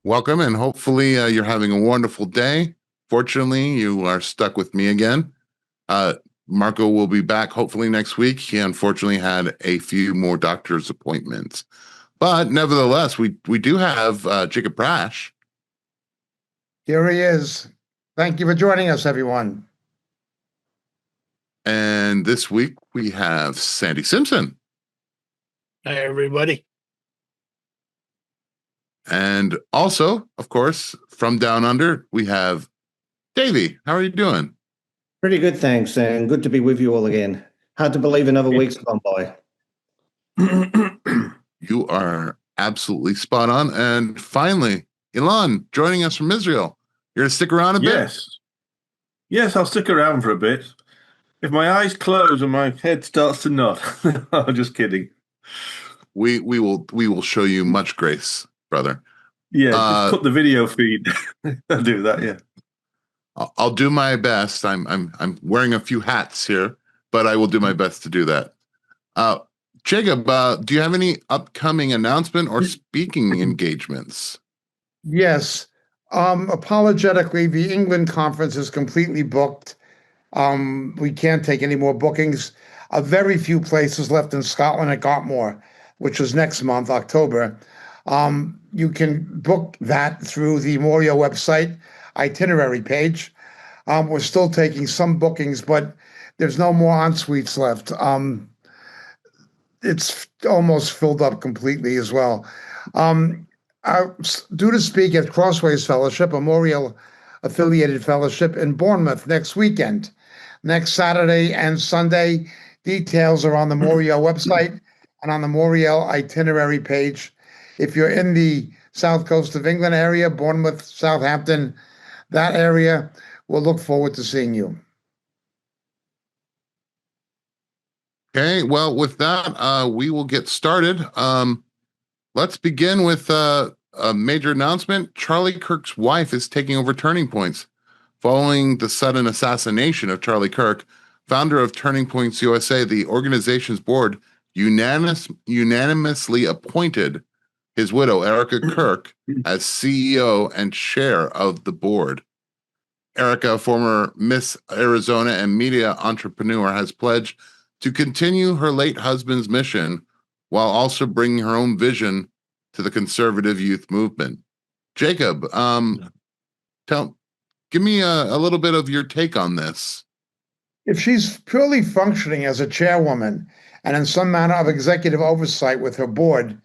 Welcome, and hopefully you're having a wonderful day. Fortunately, you are stuck with me again. Uh, Marco will be back hopefully next week. He unfortunately had a few more doctor's appointments. But nevertheless, we do have Jacob Prash. Here he is. Thank you for joining us, everyone. And this week we have Sandy Simpson. Hi, everybody. And also, of course, from down under, we have Davey. How are you doing? Pretty good, thanks, and good to be with you all again. Hard to believe another week's gone by. You are absolutely spot on. And finally, Ilhan joining us from Israel. You're going to stick around a bit? Yes, I'll stick around for a bit. If my eyes close and my head starts to nod, I'm just kidding. We will show you much grace, brother. Yeah, just cut the video feed. I'll do that. Yeah, I'll do my best. I'm wearing a few hats here, but I will do my best to do that. Jacob, do you have any upcoming announcement or speaking engagements? Yes. Apologetically, the England conference is completely booked. We can't take any more bookings. A very few places left in Scotland at Gartmore, which is next month, October. You can book that through the Moria website itinerary page. We're still taking some bookings, but there's no more en-suites left. It's almost filled up completely as well. Due to speak at Crossways Fellowship, a Moria affiliated fellowship in Bournemouth next weekend, next Saturday and Sunday. Details are on the Moria website and on the Moria itinerary page. If you're in the south coast of England area, Bournemouth, Southampton, that area, we'll look forward to seeing you. Okay, well, with that, we will get started. Let's begin with a major announcement. Charlie Kirk's wife is taking over Turning Points. Following the sudden assassination of Charlie Kirk, founder of Turning Points USA, the organization's board unanimously appointed his widow, Erica Kirk, as CEO and chair of the board. Erica, former Miss Arizona and media entrepreneur, has pledged to continue her late husband's mission while also bringing her own vision to the conservative youth movement. Jacob, give me a little bit of your take on this. If she's purely functioning as a chairwoman and in some manner of executive oversight with her board,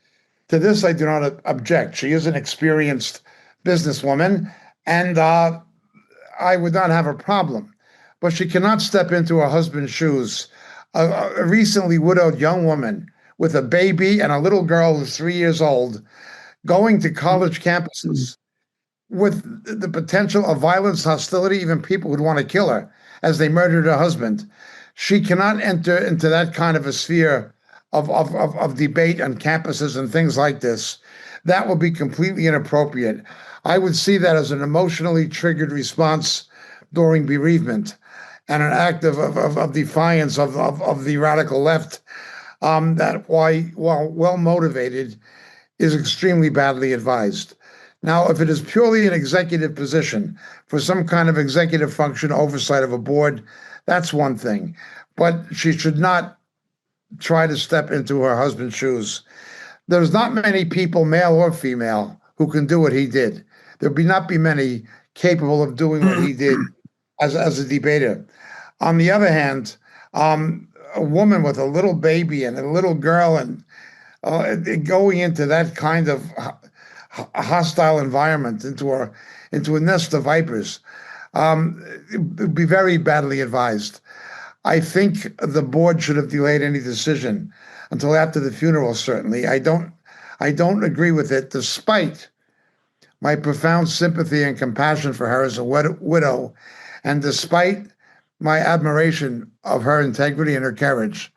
to this I do not object. She is an experienced businesswoman, and I would not have a problem. But she cannot step into her husband's shoes. A recently widowed young woman with a baby and a little girl who's 3 years old going to college campuses with the potential of violence, hostility, even people would want to kill her as they murdered her husband. She cannot enter into that kind of a sphere of debate on campuses and things like this. That would be completely inappropriate. I would see that as an emotionally triggered response during bereavement and an act of defiance of the radical left that, while well motivated, is extremely badly advised. Now, if it is purely an executive position for some kind of executive function oversight of a board, that's one thing. But she should not try to step into her husband's shoes. There's not many people, male or female, who can do what he did. There would not be many capable of doing what he did as a debater. On the other hand, a woman with a little baby and a little girl and going into that kind of hostile environment, into a nest of vipers, it would be very badly advised. I think the board should have delayed any decision until after the funeral, certainly. I don't agree with it, despite my profound sympathy and compassion for her as a widow, and despite my admiration of her integrity and her courage.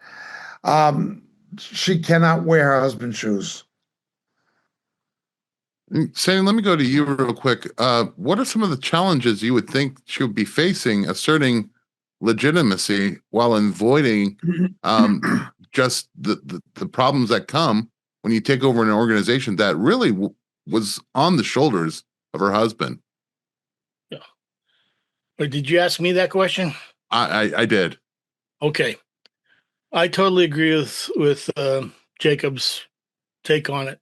She cannot wear her husband's shoes. Sandy, let me go to you real quick. What are some of the challenges you would think she would be facing asserting legitimacy while avoiding just the problems that come when you take over an organization that really was on the shoulders of her husband. Yeah. But did you ask me that question? I did. Okay. I totally agree with Jacob's take on it.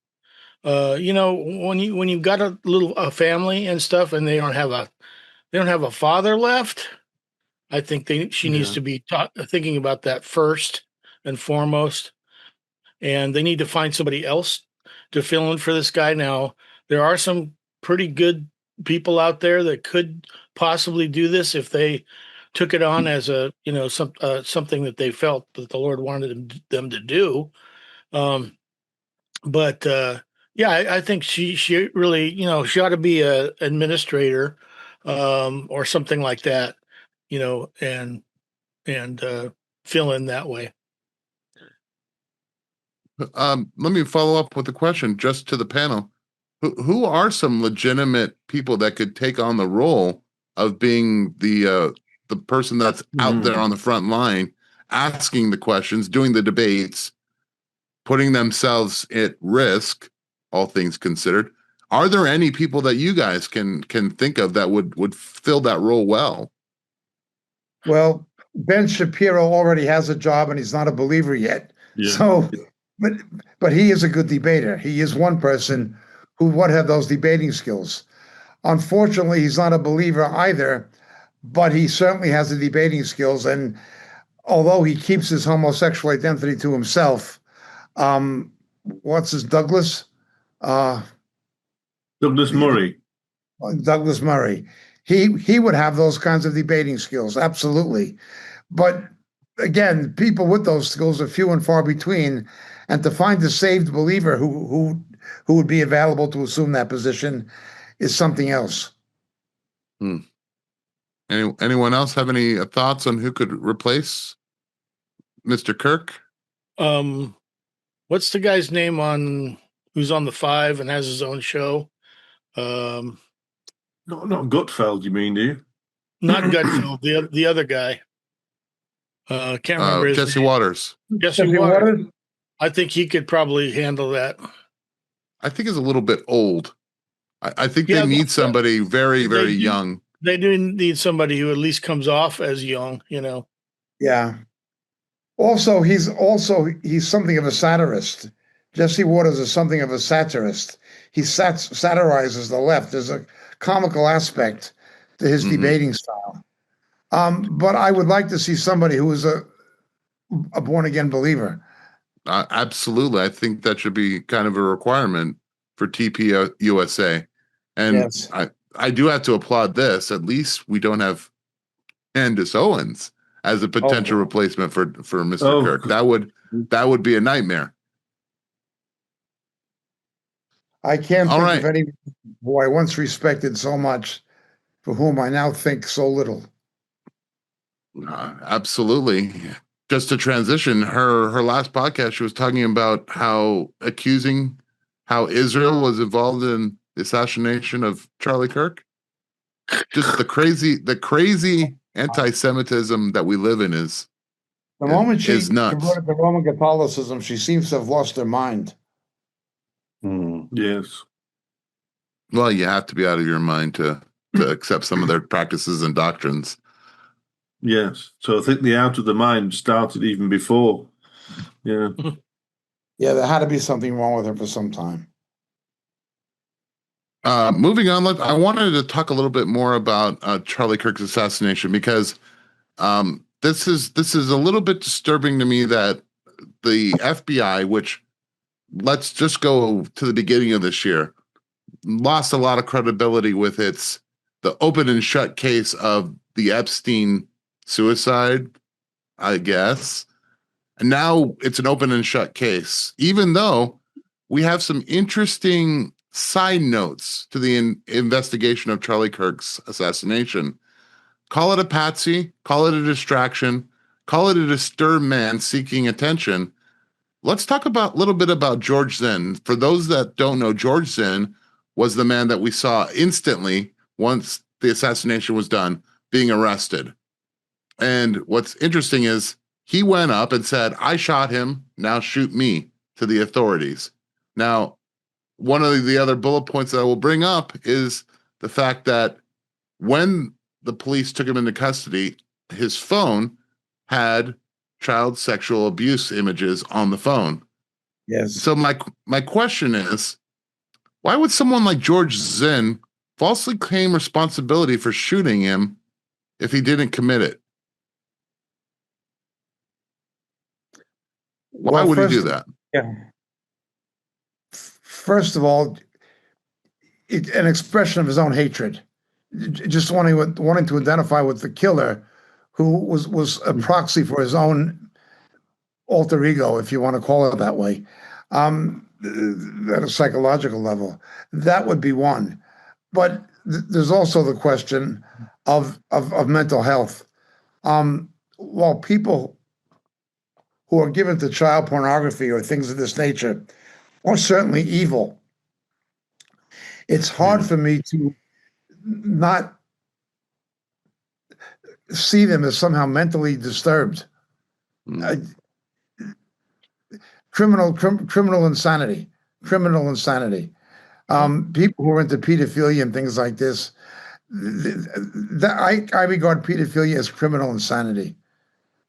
When you've got a family and stuff, and they don't have a father left, I think she needs to be thinking about that first and foremost, and they need to find somebody else to fill in for this guy. Now, there are some pretty good people out there that could possibly do this if they took it on as something that they felt that the Lord wanted them to do. But I think she really, she ought to be a administrator, or something like that, and fill in that way. Let me follow up with a question just to the panel. Who are some legitimate people that could take on the role of being the person that's out there on the front line, asking the questions, doing the debates, putting themselves at risk, all things considered? Are there any people that you guys can think of that would fill that role well? Well, Ben Shapiro already has a job and he's not a believer yet. Yeah. So, but he is a good debater. He is one person who would have those debating skills. Unfortunately, he's not a believer either, but he certainly has the debating skills. And although he keeps his homosexual identity to himself, what's his Douglas? Douglas Murray. Douglas Murray. He would have those kinds of debating skills, absolutely. But again, people with those skills are few and far between. And to find a saved believer who would be available to assume that position is something else. Anyone else have any thoughts on who could replace Mr. Kirk? What's the guy's name who's on the 5 and has his own show? Not Gutfeld, you mean, do you? Not Gutfeld, the other guy. Can't remember his Jesse name. Waters. Jesse Waters. I think he could probably handle that. I think he's a little bit old. I think they need somebody very, very young. They do need somebody who at least comes off as young, Yeah. Also, he's something of a satirist. Jesse Waters is something of a satirist. He satirizes the left. There's a comical aspect to his debating style. But I would like to see somebody who is a born-again believer. Absolutely. I think that should be kind of a requirement for TP USA. And yes. I do have to applaud this. At least we don't have Candace Owens as a potential replacement for Mr. Kirk. That would be a nightmare. I can't think of any who I once respected so much, for whom I now think so little. Absolutely. Just to transition, her last podcast, she was talking about how Israel was involved in the assassination of Charlie Kirk. Just the crazy anti-Semitism that we live in is the moment she nuts. converted to Roman Catholicism, she seems to have lost her mind. Yes. Well, you have to be out of your mind to accept some of their practices and doctrines. Yes. So I think the out of the mind started even before. Yeah. Yeah, there had to be something wrong with her for some time. Moving on, I wanted to talk a little bit more about Charlie Kirk's assassination, because this is a little bit disturbing to me that the FBI, which, let's just go to the beginning of this year, lost a lot of credibility with the open and shut case of the Epstein suicide, I guess. And now it's an open and shut case, even though we have some interesting side notes to the investigation of Charlie Kirk's assassination. Call it a patsy, call it a distraction, call it a disturbed man seeking attention. Let's talk a little bit about George Zinn. For those that don't know, George Zinn was the man that we saw instantly once the assassination was done, being arrested. And what's interesting is he went up and said, "I shot him, now shoot me," to the authorities. Now, one of the other bullet points that I will bring up is the fact that when the police took him into custody, his phone had child sexual abuse images on the phone. Yes. So my question is, why would someone like George Zinn falsely claim responsibility for shooting him if he didn't commit it? Why would he do that? Yeah. First of all, an expression of his own hatred, just wanting to identify with the killer, who was a proxy for his own alter ego, if you want to call it that way, at a psychological level. That would be one. But there's also the question of mental health. While people who are given to child pornography or things of this nature are certainly evil, it's hard for me to not see them as somehow mentally disturbed. Criminal insanity. People who are into pedophilia and things like this, I regard pedophilia as criminal insanity.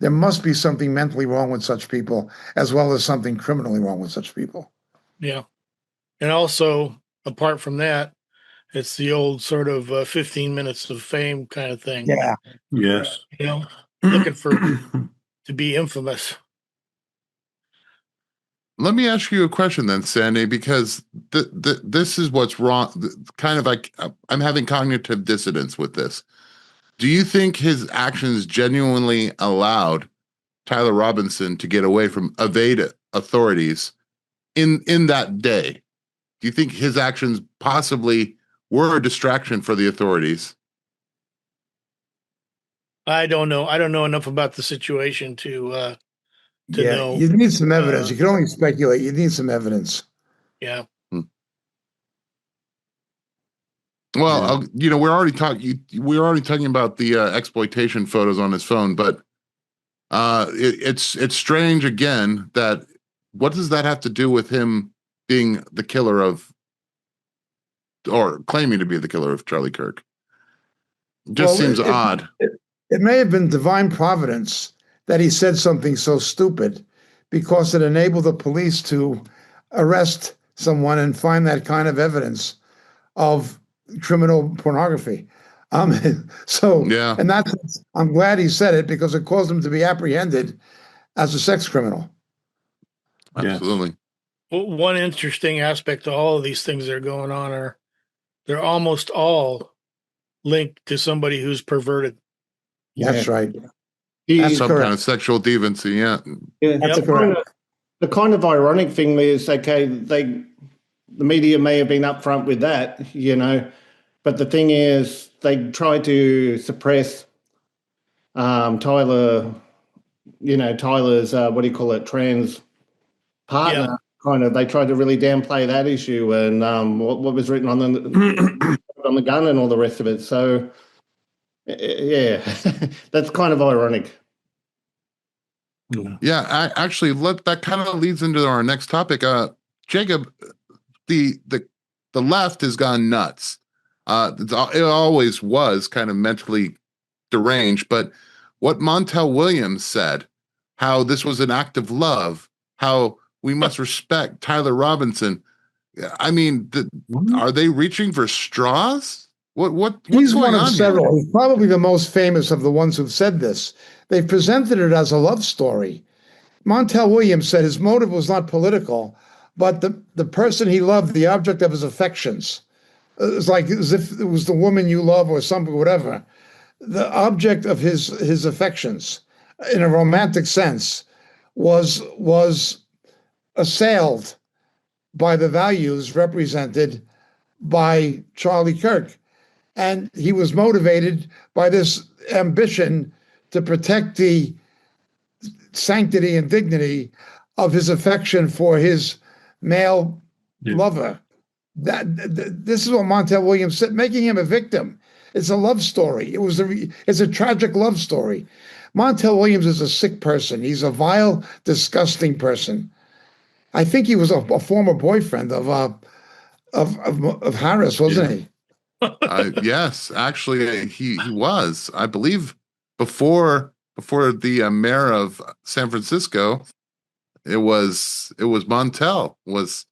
There must be something mentally wrong with such people, as well as something criminally wrong with such people. Yeah. And also, apart from that, it's the old sort of 15 minutes of fame kind of thing. Yeah. Yes. You know, looking for to be infamous. Let me ask you a question then, Sandy, because this is what's wrong. Kind of like I'm having cognitive dissonance with this. Do you think his actions genuinely allowed Tyler Robinson to get away from evade authorities in that day? Do you think his actions possibly were a distraction for the authorities? I don't know. I don't know enough about the situation to know. You need some evidence. You can only speculate. You need some evidence. Yeah. Well, we're already talking about the exploitation photos on his phone, but it's strange again that what does that have to do with him being the killer of, or claiming to be the killer of Charlie Kirk? It just seems odd. It may have been divine providence that he said something so stupid, because it enabled the police to arrest someone and find that kind of evidence of criminal pornography. Yeah. And I'm glad he said it, because it caused him to be apprehended as a sex criminal. Absolutely. Well, one interesting aspect to all of these things that are going on are they're almost all linked to somebody who's perverted. That's right. That's Some kind of sexual deviancy, Yeah, That's correct. The kind of ironic thing is, okay, the media may have been upfront with that, but the thing is, they tried to suppress Tyler's trans partner. Yeah. Kind of, they tried to really downplay that issue and what was written on the gun and all the rest of it. So, yeah, that's kind of ironic. Yeah. That kind of leads into our next topic. Jacob, the left has gone nuts. It always was kind of mentally deranged, but what Montel Williams said, how this was an act of love, how we must respect Tyler Robinson. I mean, are they reaching for straws? What's He's going one of on several. here? He's probably the most famous of the ones who've said this. They've presented it as a love story. Montel Williams said his motive was not political, but the person he loved, the object of his affections. It's like as if it was the woman you love or something, whatever. The object of his affections, in a romantic sense, was assailed by the values represented by Charlie Kirk. And he was motivated by this ambition to protect the sanctity and dignity of his affection for his male lover. This is what Montel Williams said, making him a victim. It's a love story. It's a tragic love story. Montel Williams is a sick person. He's a vile, disgusting person. I think he was a former boyfriend of of Harris, wasn't he? Yes, actually, he was. I believe before the mayor of San Francisco, it was Montel was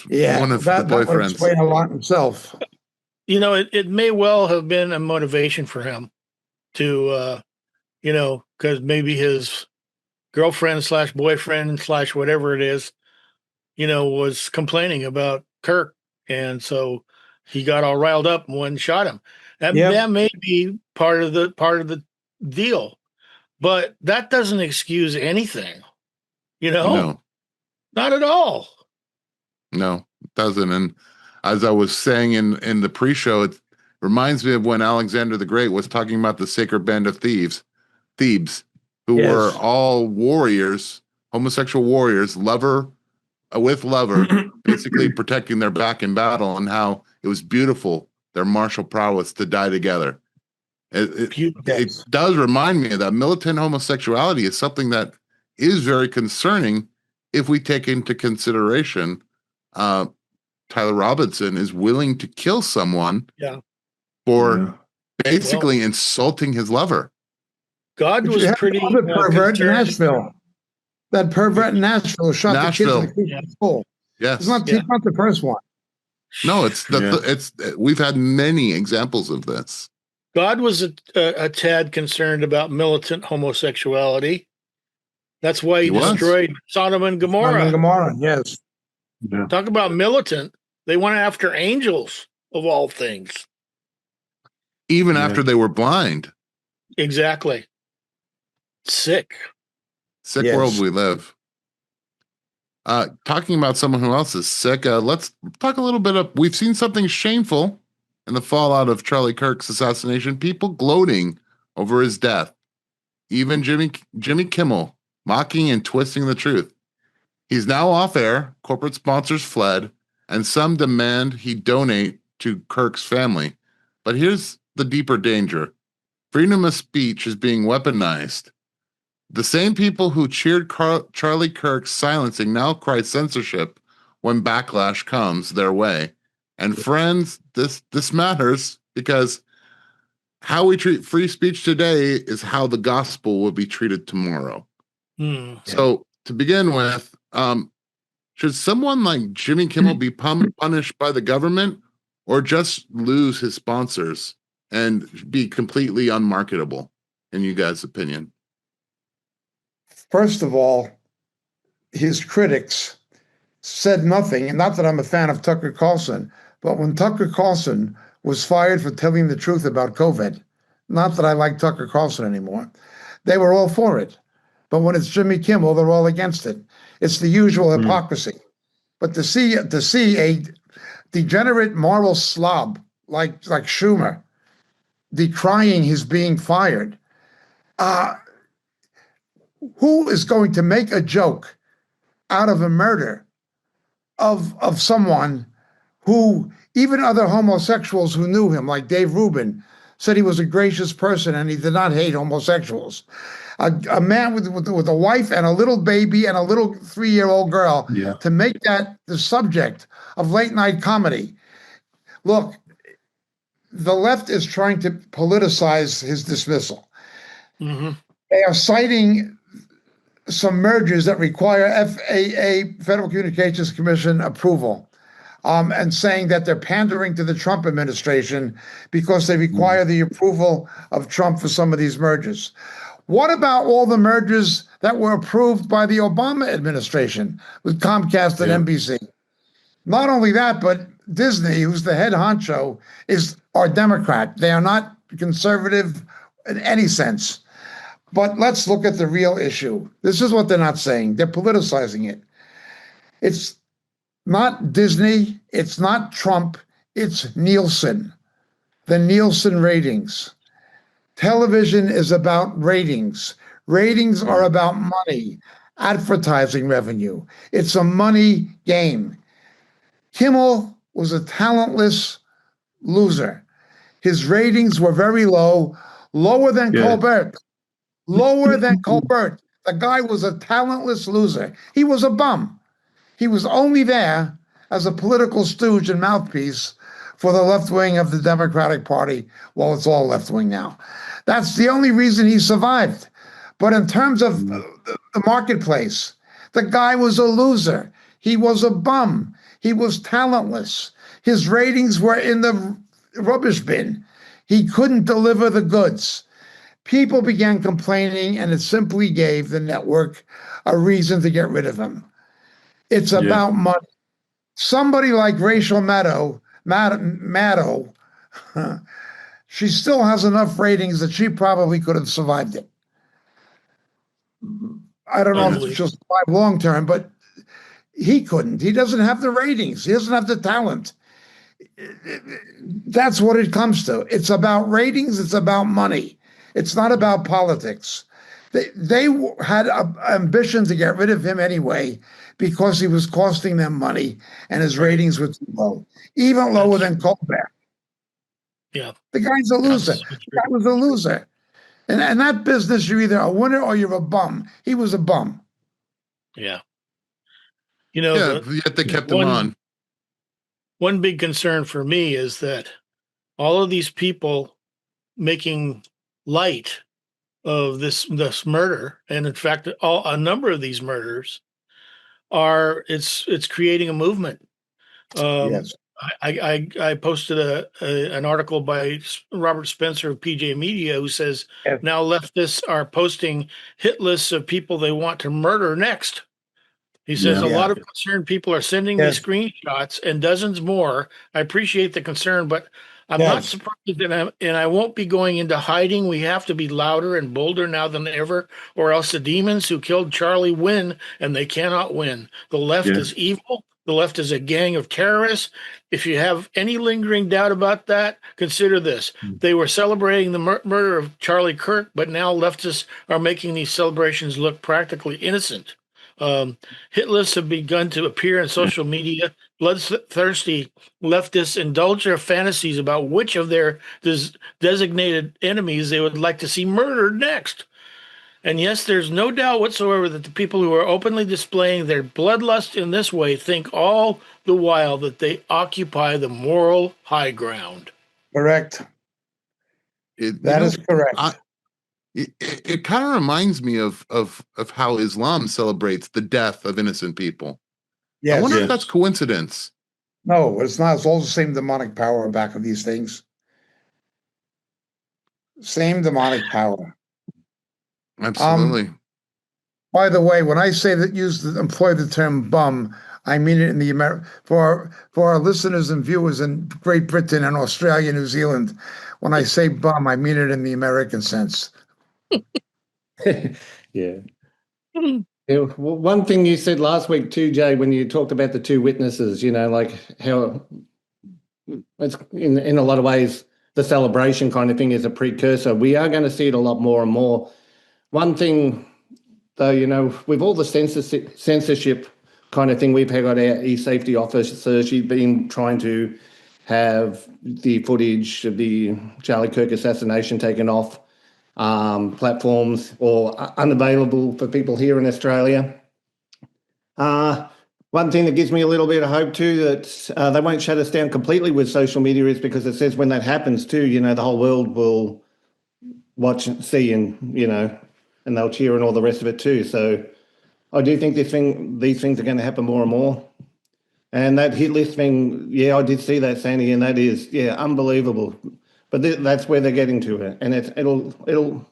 Yeah, one of the that would boyfriends. explain a lot himself. It may well have been a motivation for him to, because maybe his girlfriend / boyfriend / whatever it is, was complaining about Kirk. And so he got all riled up and went and shot him. That may be part of the deal, but that doesn't excuse anything, No, not at all. no, it doesn't. And as I was saying in the pre-show, it reminds me of when Alexander the Great was talking about the sacred band of Thebes, who were all warriors, homosexual warriors, lover with lover, basically protecting their back in battle, and how it was beautiful, their martial prowess to die together. It does remind me that militant homosexuality is something that is very concerning if we take into consideration Tyler Robinson is willing to kill someone for basically insulting his lover. God was pretty pervert in Nashville. That pervert in Nashville shot the kids in the school. Yes, he's not the first one. No, it's we've had many examples of this. God was a tad concerned about militant homosexuality. That's why he destroyed Sodom and Gomorrah. Sodom and Gomorrah, yes. Yeah. Talk about militant. They went after angels, of all things. Even after they were blind. Exactly. Sick world we live. Talking about someone who else is sick, let's talk a little bit of, we've seen something shameful in the fallout of Charlie Kirk's assassination, people gloating over his death. Even Jimmy Kimmel mocking and twisting the truth. He's now off air, corporate sponsors fled, and some demand he donate to Kirk's family. But here's the deeper danger. Freedom of speech is being weaponized. The same people who cheered Charlie Kirk's silencing now cry censorship when backlash comes their way. And friends, this matters, because how we treat free speech today is how the gospel will be treated tomorrow. So to begin with, should someone like Jimmy Kimmel be punished by the government, or just lose his sponsors and be completely unmarketable, in you guys' opinion? First of all, his critics said nothing, and not that I'm a fan of Tucker Carlson, but when Tucker Carlson was fired for telling the truth about COVID, not that I like Tucker Carlson anymore, they were all for it. But when it's Jimmy Kimmel, they're all against it. It's the usual hypocrisy. But to see a degenerate moral slob like Schumer decrying his being fired, who is going to make a joke out of a murder of someone who, even other homosexuals who knew him, like Dave Rubin, said he was a gracious person and he did not hate homosexuals. A man with a wife and a little baby and a little 3-year-old girl, to make that the subject of late night comedy. Look, the left is trying to politicize his dismissal. They are citing some mergers that require FAA, Federal Communications Commission, approval, and saying that they're pandering to the Trump administration because they require the approval of Trump for some of these mergers. What about all the mergers that were approved by the Obama administration with Comcast and NBC? Not only that, but Disney, who's the head honcho, are Democrat. They are not conservative in any sense. But let's look at the real issue. This is what they're not saying. They're politicizing it. It's not Disney. It's not Trump. It's Nielsen, the Nielsen ratings. Television is about ratings. Ratings are about money, advertising revenue. It's a money game. Kimmel was a talentless loser. His ratings were very low, lower than Colbert. Lower than Colbert. The guy was a talentless loser. He was a bum. He was only there as a political stooge and mouthpiece for the left wing of the Democratic Party. Well, it's all left wing now. That's the only reason he survived. But in terms of the marketplace, the guy was a loser. He was a bum. He was talentless. His ratings were in the rubbish bin. He couldn't deliver the goods. People began complaining, and it simply gave the network a reason to get rid of him. It's about money. Somebody like Rachel Maddow, she still has enough ratings that she probably could have survived it. I don't know if she'll survive long term, but he couldn't. He doesn't have the ratings. He doesn't have the talent. That's what it comes to. It's about ratings. It's about money. It's not about politics. They had ambition to get rid of him anyway because he was costing them money and his ratings were too low, even lower than Colbert. Yeah. The guy's a loser. The guy was a loser. And that business, you're either a winner or you're a bum. He was a bum. Yeah. You know, yet they kept him on. One big concern for me is that all of these people making light of this murder, and in fact, a number of these murders it's creating a movement. Yes. I posted an article by Robert Spencer of PJ Media who says now leftists are posting hit lists of people they want to murder next. He says a lot of concerned people are sending me screenshots and dozens more. I appreciate the concern, but I'm not surprised, and I won't be going into hiding. We have to be louder and bolder now than ever, or else the demons who killed Charlie win, and they cannot win. The left is evil. The left is a gang of terrorists. If you have any lingering doubt about that, consider this. They were celebrating the murder of Charlie Kirk, but now leftists are making these celebrations look practically innocent. Hit lists have begun to appear in social media. Bloodthirsty leftists indulge their fantasies about which of their designated enemies they would like to see murdered next. And yes, there's no doubt whatsoever that the people who are openly displaying their bloodlust in this way think all the while that they occupy the moral high ground. Correct. That is correct. It kind of reminds me of how Islam celebrates the death of innocent people. Yes. I wonder if that's coincidence. No, it's not. It's all the same demonic power back of these things. Same demonic power. Absolutely. By the way, when I say that employ the term bum, I mean it in the for our listeners and viewers in Great Britain and Australia, New Zealand. When I say bum, I mean it in the American sense. Yeah. One thing you said last week too, Jay, when you talked about the two witnesses, like how it's in a lot of ways the celebration kind of thing is a precursor. We are going to see it a lot more and more. One thing, though, with all the censorship kind of thing we've had, got our e-safety officer, she's been trying to have the footage of the Charlie Kirk assassination taken off platforms or unavailable for people here in Australia. One thing that gives me a little bit of hope too, that they won't shut us down completely with social media, is because it says when that happens too, the whole world will watch and see, and and they'll cheer and all the rest of it too. So I do think these things are going to happen more and more. And that hit list thing, I did see that, Sandy, and that is, unbelievable. But that's where they're getting to it, and it'll.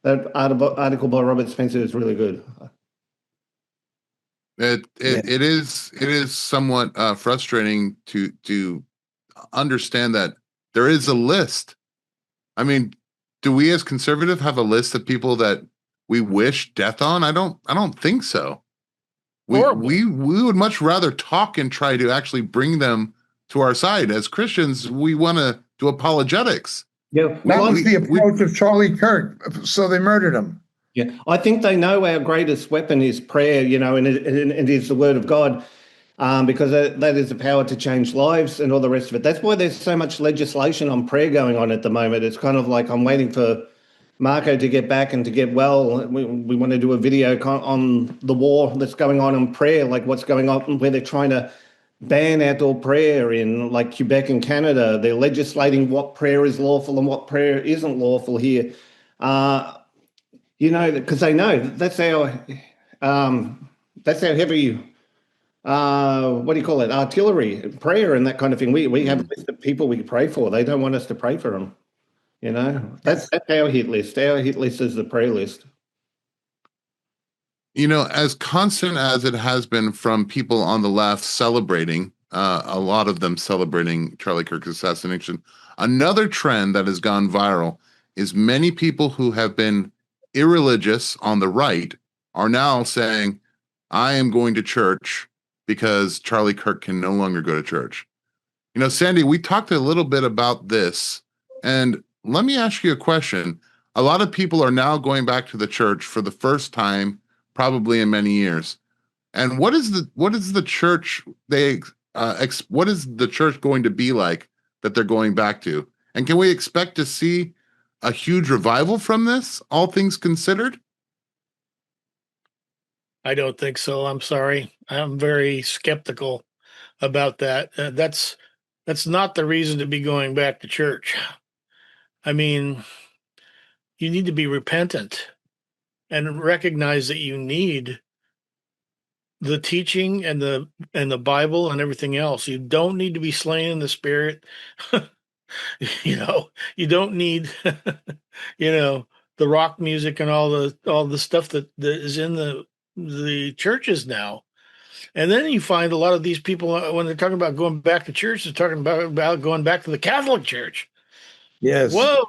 That article by Robert Spencer is really good. It is somewhat frustrating to understand that there is a list. I mean, do we as conservative have a list of people that we wish death on? I don't think so. We would much rather talk and try to actually bring them to our side. As Christians, we want to do apologetics. Yeah, that was the approach of Charlie Kirk, so they murdered him. Yeah, I think they know our greatest weapon is prayer, and it is the word of God, because that is the power to change lives and all the rest of it. That's why there's so much legislation on prayer going on at the moment. It's kind of like I'm waiting for Marco to get back and to get well. We want to do a video on the war that's going on in prayer, like what's going on, where they're trying to ban outdoor prayer in like Quebec and Canada. They're legislating what prayer is lawful and what prayer isn't lawful here. Because they know that's how heavy, what do you call it, artillery, prayer and that kind of thing. We have a list of people we pray for. They don't want us to pray for them. That's our hit list. Our hit list is the prayer list. As constant as it has been from people on the left celebrating, a lot of them celebrating Charlie Kirk's assassination, another trend that has gone viral is many people who have been irreligious on the right are now saying, I am going to church because Charlie Kirk can no longer go to church. Sandy, we talked a little bit about this, and let me ask you a question. A lot of people are now going back to the church for the first time, probably in many years. And what is the church what is the church going to be like that they're going back to? And can we expect to see a huge revival from this, all things considered? I don't think so. I'm sorry. I'm very skeptical about that. That's not the reason to be going back to church. I mean, you need to be repentant and recognize that you need the teaching and the Bible and everything else. You don't need to be slain in the spirit. You don't need the rock music and all the stuff that is in the churches now. And then you find a lot of these people, when they're talking about going back to church, they're talking about going back to the Catholic Church. Yes. Whoa.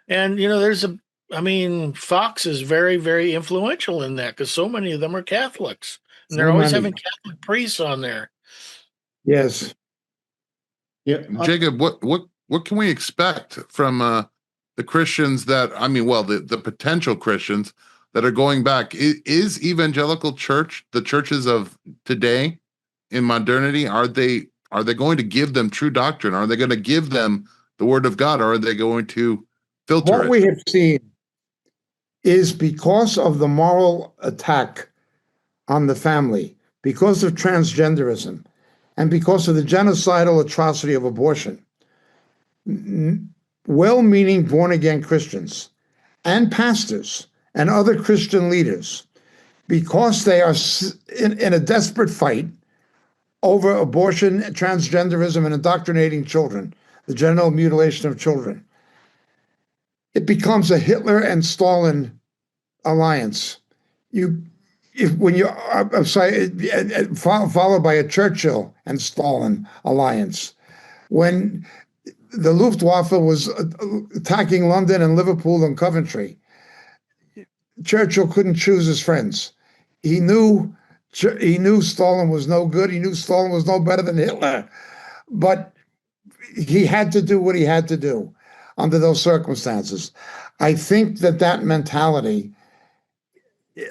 And Fox is very, very influential in that because so many of them are Catholics, and they're always having Catholic priests on there. Yes. Yeah. Jacob, what can we expect from the Christians the potential Christians that are going back? Is evangelical church, the churches of today in modernity, are they going to give them true doctrine? Are they going to give them the word of God, or are they going to filter What it? we have seen is because of the moral attack on the family, because of transgenderism, and because of the genocidal atrocity of abortion, well-meaning born-again Christians and pastors and other Christian leaders, because they are in a desperate fight over abortion, transgenderism, and indoctrinating children, the genital mutilation of children, it becomes a Hitler and Stalin alliance. Followed by a Churchill and Stalin alliance. When the Luftwaffe was attacking London and Liverpool and Coventry, Churchill couldn't choose his friends. He knew Stalin was no good. He knew Stalin was no better than Hitler, but he had to do what he had to do under those circumstances. I think that mentality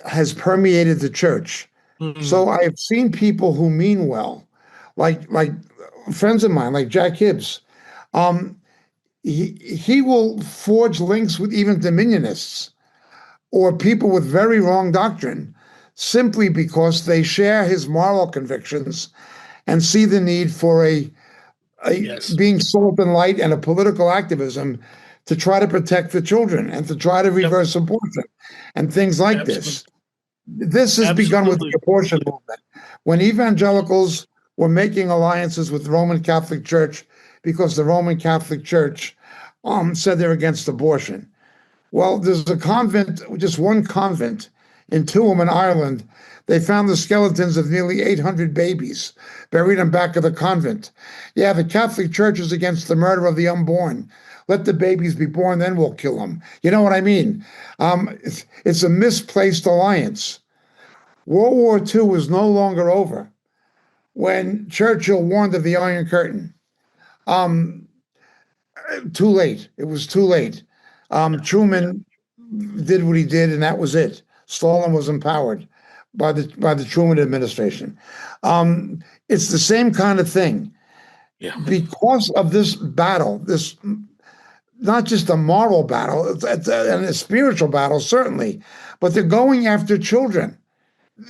has permeated the church. Mm-hmm. So I've seen people who mean well, like friends of mine, like Jack Hibbs. He will forge links with even dominionists or people with very wrong doctrine simply because they share his moral convictions and see the need for being salt and light and a political activism to try to protect the children and to try to reverse abortion and things like this. This has begun with the abortion movement. When evangelicals were making alliances with the Roman Catholic Church because the Roman Catholic Church said they're against abortion. Well, there's a convent, just one convent in Tuam in Ireland. They found the skeletons of nearly 800 babies buried in back of the convent. Yeah, the Catholic Church is against the murder of the unborn. Let the babies be born, then we'll kill them. You know what I mean? It's a misplaced alliance. World War II was no longer over when Churchill warned of the Iron Curtain. Too late. It was too late. Truman did what he did, and that was it. Stalin was empowered by the Truman administration. It's the same kind of thing. Yeah. Because of this battle, this not just a moral battle, and a spiritual battle, certainly, but they're going after children.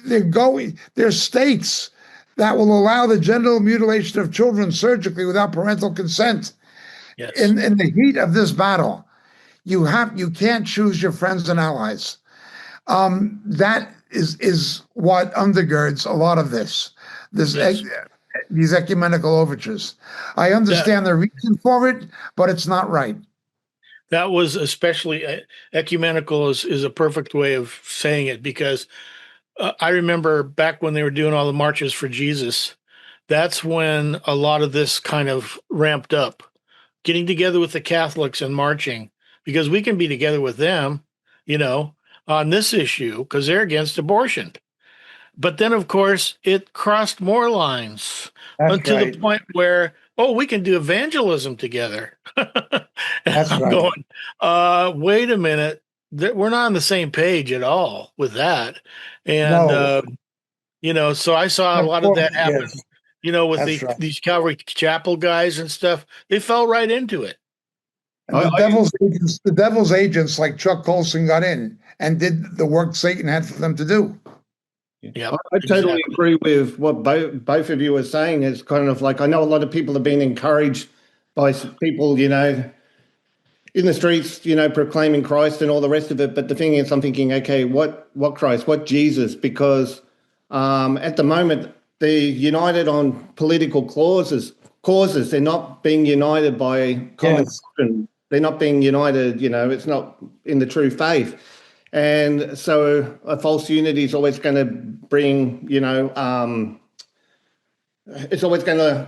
They're states. that will allow the genital mutilation of children surgically without parental consent. Yes. In the heat of this battle, you can't choose your friends and allies. That is what undergirds a lot of these ecumenical overtures. I understand the reason for it, but it's not right. That was especially ecumenical is a perfect way of saying it, because I remember back when they were doing all the marches for Jesus, that's when a lot of this kind of ramped up, getting together with the Catholics and marching, because we can be together with them, on this issue, because they're against abortion. But then, of course, it crossed more lines to the point where, we can do evangelism together. That's I'm right. going, wait a minute. We're not on the same page at all with that. And, No. So I saw a lot of that happen, with these Calvary Chapel guys and stuff. They fell right into it. And the devil's agents like Chuck Colson got in and did the work Satan had for them to do. Yeah, I totally agree with what both of you are saying. It's kind of like, I know a lot of people have been encouraged by people, in the streets, proclaiming Christ and all the rest of it. But the thing is, I'm thinking, okay, what Christ, what Jesus? Because at the moment, they're united on political causes. They're not being united by common doctrine. They're not being united, it's not in the true faith. And so a false unity is always going to bring, it's always going to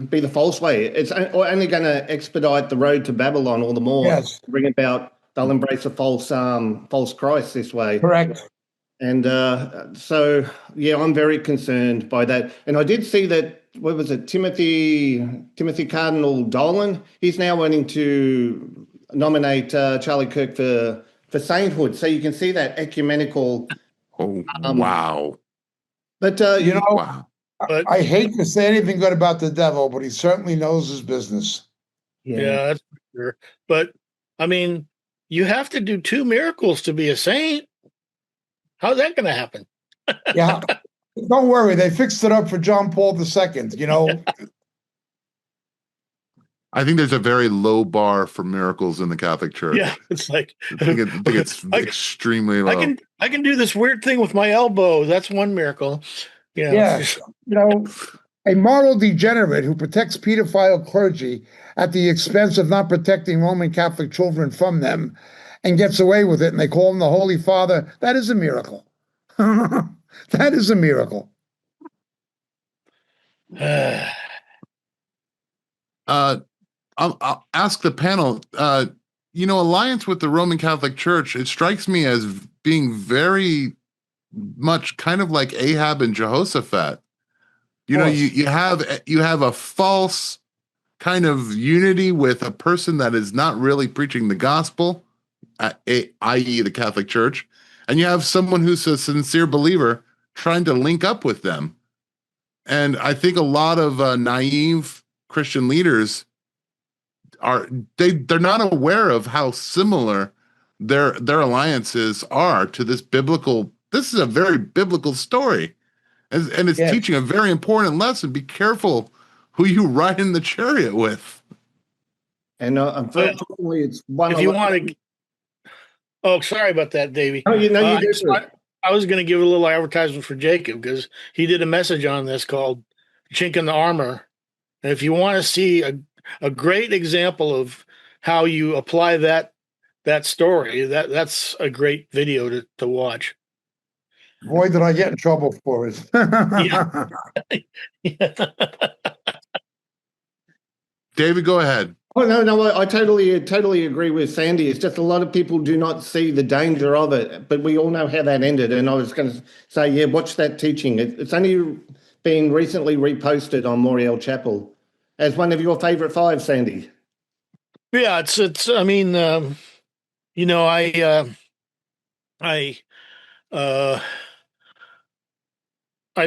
be the false way. It's only going to expedite the road to Babylon all the more. Yes. Bring about, they'll embrace a false Christ this way. Correct. And so, I'm very concerned by that. And I did see that, what was it, Timothy Cardinal Dolan, he's now wanting to nominate Charlie Kirk for sainthood. So you can see that ecumenical. Oh, wow. But, wow. I hate to say anything good about the devil, but he certainly knows his business. Yeah, that's for sure. But, I mean, you have to do 2 miracles to be a saint. How's that going to happen? Yeah. Don't worry. They fixed it up for John Paul II, I think there's a very low bar for miracles in the Catholic Church. Yeah, it's like I think it's extremely low. I can do this weird thing with my elbow. That's one miracle. Yeah. A moral degenerate who protects pedophile clergy at the expense of not protecting Roman Catholic children from them and gets away with it, and they call him the Holy Father. That is a miracle. That is a miracle. I'll ask the panel, alliance with the Roman Catholic Church, it strikes me as being very much kind of like Ahab and Jehoshaphat. You have a false kind of unity with a person that is not really preaching the gospel, i.e. the Catholic Church, and you have someone who's a sincere believer trying to link up with them. And I think a lot of naive Christian leaders they're not aware of how similar their alliances are to this biblical. This is a very biblical story, and it's teaching a very important lesson. Be careful who you ride in the chariot with. And unfortunately, it's one. If you want to, sorry about that, Davey. Oh, I was going to give a little advertisement for Jacob because he did a message on this called "Chink in the Armor," and if you want to see a great example of how you apply that story, that's a great video to watch. Boy, did I get in trouble for it. Yeah. David, go ahead. Oh, no, I totally agree with Sandy. It's just a lot of people do not see the danger of it, but we all know how that ended. And I was going to say, watch that teaching. It's only been recently reposted on Mooneyies Chapel as one of your favorite 5, Sandy. Yeah, it's. I mean, I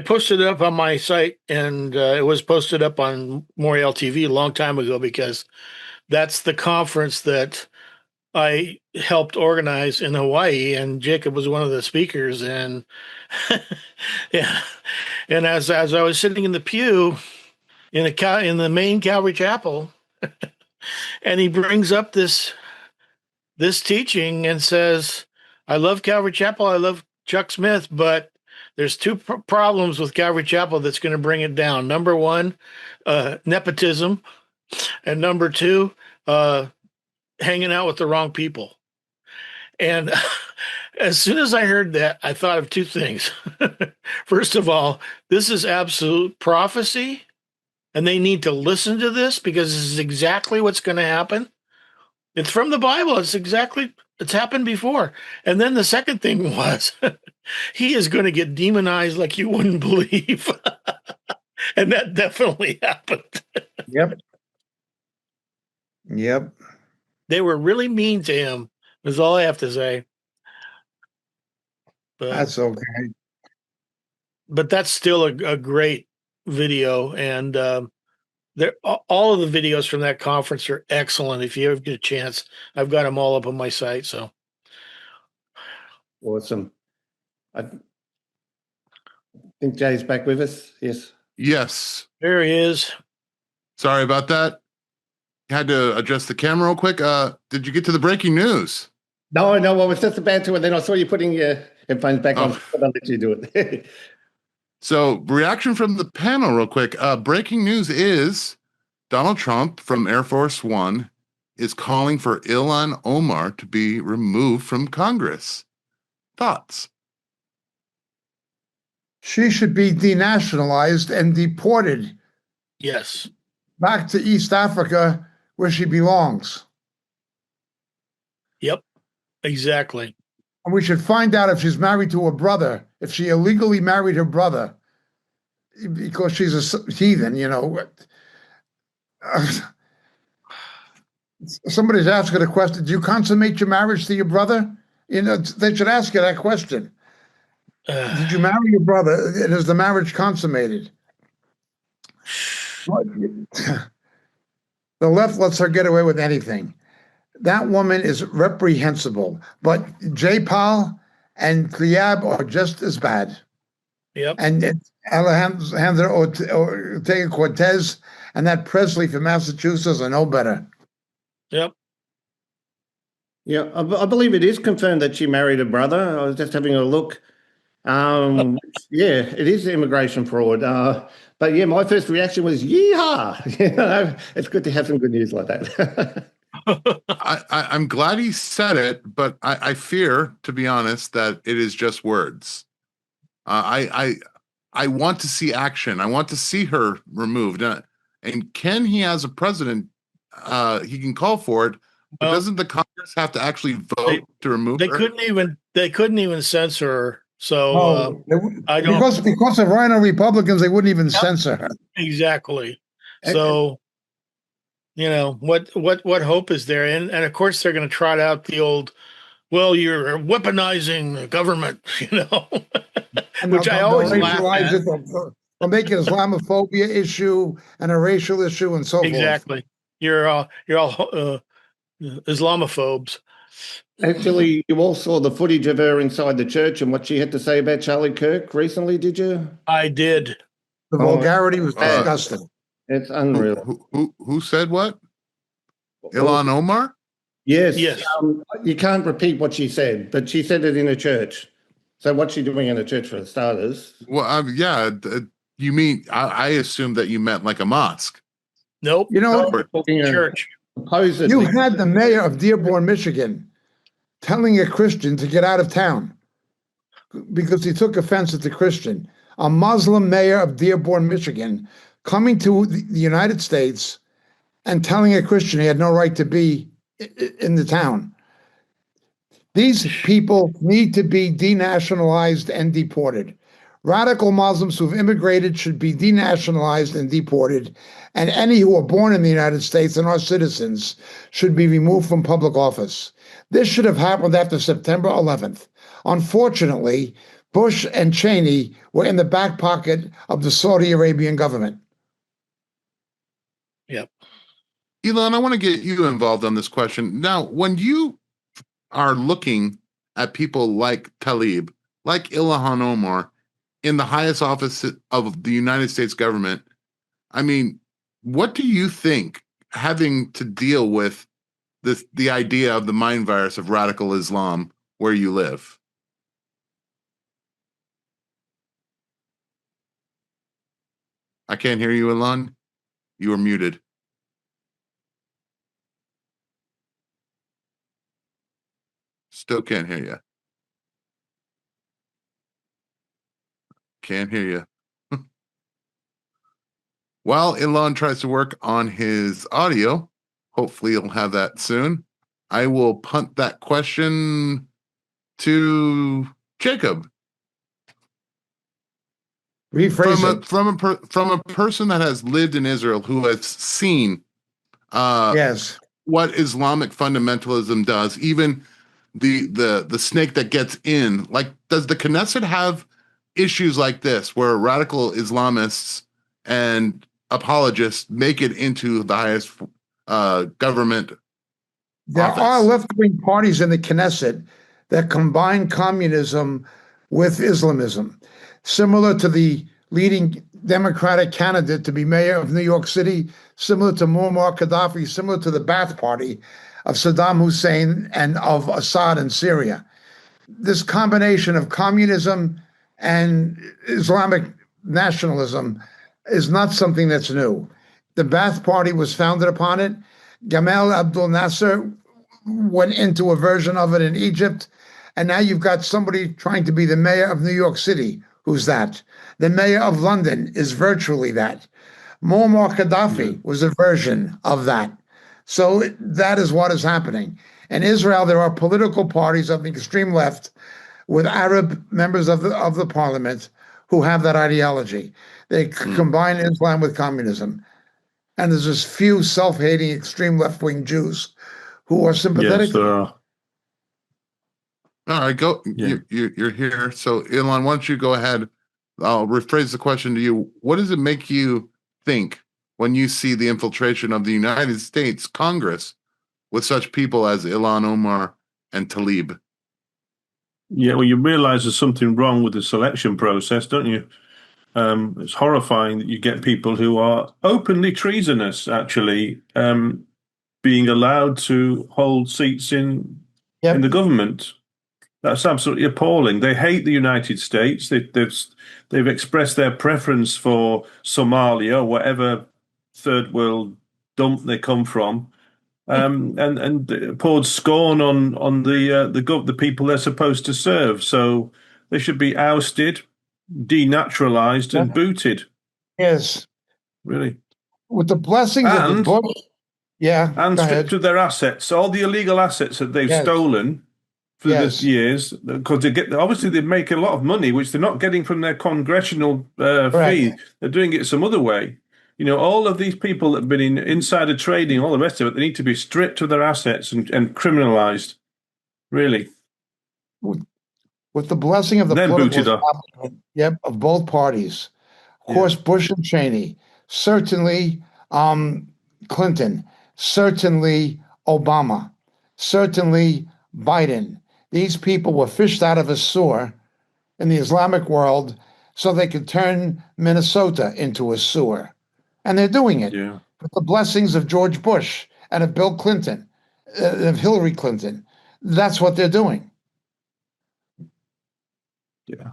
posted it up on my site, and it was posted up on Mooneyies TV a long time ago because that's the conference that I helped organize in Hawaii, and Jacob was one of the speakers. And yeah, and as I was sitting in the pew in the main Calvary Chapel, and he brings up this teaching and says, "I love Calvary Chapel. I love Chuck Smith, but there's two problems with Calvary Chapel that's going to bring it down. Number one, nepotism, and number two, hanging out with the wrong people." And as soon as I heard that, I thought of two things. First of all, this is absolute prophecy, and they need to listen to this because this is exactly what's going to happen. It's from the Bible. It's happened before. And then the second thing was, he is going to get demonized like you wouldn't believe. And that definitely happened. Yep. Yep. They were really mean to him, is all I have to say. That's okay. But that's still a great video. And all of the videos from that conference are excellent. If you ever get a chance, I've got them all up on my site. So Awesome. I think Jay's back with us. Yes. Yes. there he is. Sorry about that. Had to adjust the camera real quick. Did you get to the breaking news? No, I was just about to, and then I saw you putting your headphones back on. I'll let you do it. So, reaction from the panel, real quick. Breaking news is Donald Trump from Air Force One is calling for Ilhan Omar to be removed from Congress. Thoughts? She should be denationalized and deported Yes. back to East Africa where she belongs. Yep. Exactly. And we should find out if she's married to her brother, if she illegally married her brother, because she's a heathen, you know. Somebody's asking a question. Do you consummate your marriage to your brother? You know, they should ask you that question. Did you marry your brother? And is the marriage consummated? The left lets her get away with anything. That woman is reprehensible. But J. Paul and Tliab are just as bad. Yep. And Alejandro Ortega-Cortez and that Presley from Massachusetts are no better. Yep. Yeah, I believe it is confirmed that she married a brother. I was just having a look. Yeah, it is immigration fraud. But yeah, my first reaction was, yeehaw! You know, it's good to have some good news like that. I'm glad he said it, but I fear, to be honest, that it is just words. I want to see action. I want to see her removed. And Ken, he has a president, he can call for it, but doesn't the Congress have to actually vote to remove her? They couldn't even censor her. So I don't because of Rhino Republicans, they wouldn't even censor her. Exactly. So you know what hope is there? And of course they're going to trot out the old, well, you're weaponizing the government, you know, which I always laugh at. They'll make an Islamophobia issue and a racial issue and so forth. Exactly. You're all Islamophobes. Actually, you all saw the footage of her inside the church and what she had to say about Charlie Kirk recently, did you? I did. The vulgarity was disgusting. It's unreal. Who said what? Ilhan Omar? Yes. Yes. You can't repeat what she said, but she said it in a church. So what's she doing in a church for starters? Well, yeah. You mean, I assume that you meant like a mosque. Nope. You know, church. You had the mayor of Dearborn, Michigan, telling a Christian to get out of town because he took offense at the Christian. A Muslim mayor of Dearborn, Michigan, coming to the United States and telling a Christian he had no right to be in the town. These people need to be denationalized and deported. Radical Muslims who've immigrated should be denationalized and deported, and any who are born in the United States and are citizens should be removed from public office. This should have happened after September 11th. Unfortunately, Bush and Cheney were in the back pocket of the Saudi Arabian government. Yep. Elon, I want to get you involved on this question. Now, when you are looking at people like Talib, like Ilhan Omar, in the highest office of the United States government, I mean, what do you think having to deal with the idea of the mind virus of radical Islam where you live? I can't hear you, Ilhan. You are muted. Still can't hear you. Can't hear you. While Ilhan tries to work on his audio, hopefully he'll have that soon, I will punt that question to Jacob. Rephrase it. From a person that has lived in Israel, who has seen Yes. what Islamic fundamentalism does, even the snake that gets in, like, does the Knesset have issues like this where radical Islamists and apologists make it into the highest government There office? are left-wing parties in the Knesset that combine communism with Islamism, similar to the leading Democratic candidate to be mayor of New York City, similar to Muammar Gaddafi, similar to the Ba'ath Party of Saddam Hussein and of Assad in Syria. This combination of communism and Islamic nationalism is not something that's new. The Ba'ath Party was founded upon it. Gamal Abdel Nasser went into a version of it in Egypt. And now you've got somebody trying to be the mayor of New York City. Who's that? The mayor of London is virtually that. Muammar Gaddafi was a version of that. So that is what is happening. In Israel, there are political parties of the extreme left with Arab members of the parliament who have that ideology. They combine Islam with communism. And there's this few self-hating extreme left-wing Jews who are sympathetic. Yes, there are. All right, go. Yeah. You're here. So, Ilhan, why don't you go ahead? I'll rephrase the question to you. What does it make you think when you see the infiltration of the United States Congress with such people as Ilhan Omar and Talib? Yeah, well, you realize there's something wrong with the selection process, don't you? It's horrifying that you get people who are openly treasonous, actually, being allowed to hold seats in the government. That's absolutely appalling. They hate the United States. They've expressed their preference for Somalia or whatever third world dump they come from, and poured scorn on the people they're supposed to serve. So they should be ousted, denaturalized, and booted. Yes. Really. With the blessings of the book. Yeah. And stripped of their assets, all the illegal assets that they've stolen for the years, because they make a lot of money, which they're not getting from their congressional fee. They're doing it some other way. You know, all of these people that have been in insider trading, all the rest of it, they need to be stripped of their assets and criminalized. Really. With the blessing of the political establishment, of both parties. Of course, Bush and Cheney, certainly Clinton, certainly Obama, certainly Biden. These people were fished out of a sewer in the Islamic world so they could turn Minnesota into a sewer. And they're doing it with the blessings of George Bush and of Bill Clinton, of Hillary Clinton. That's what they're doing. Yeah.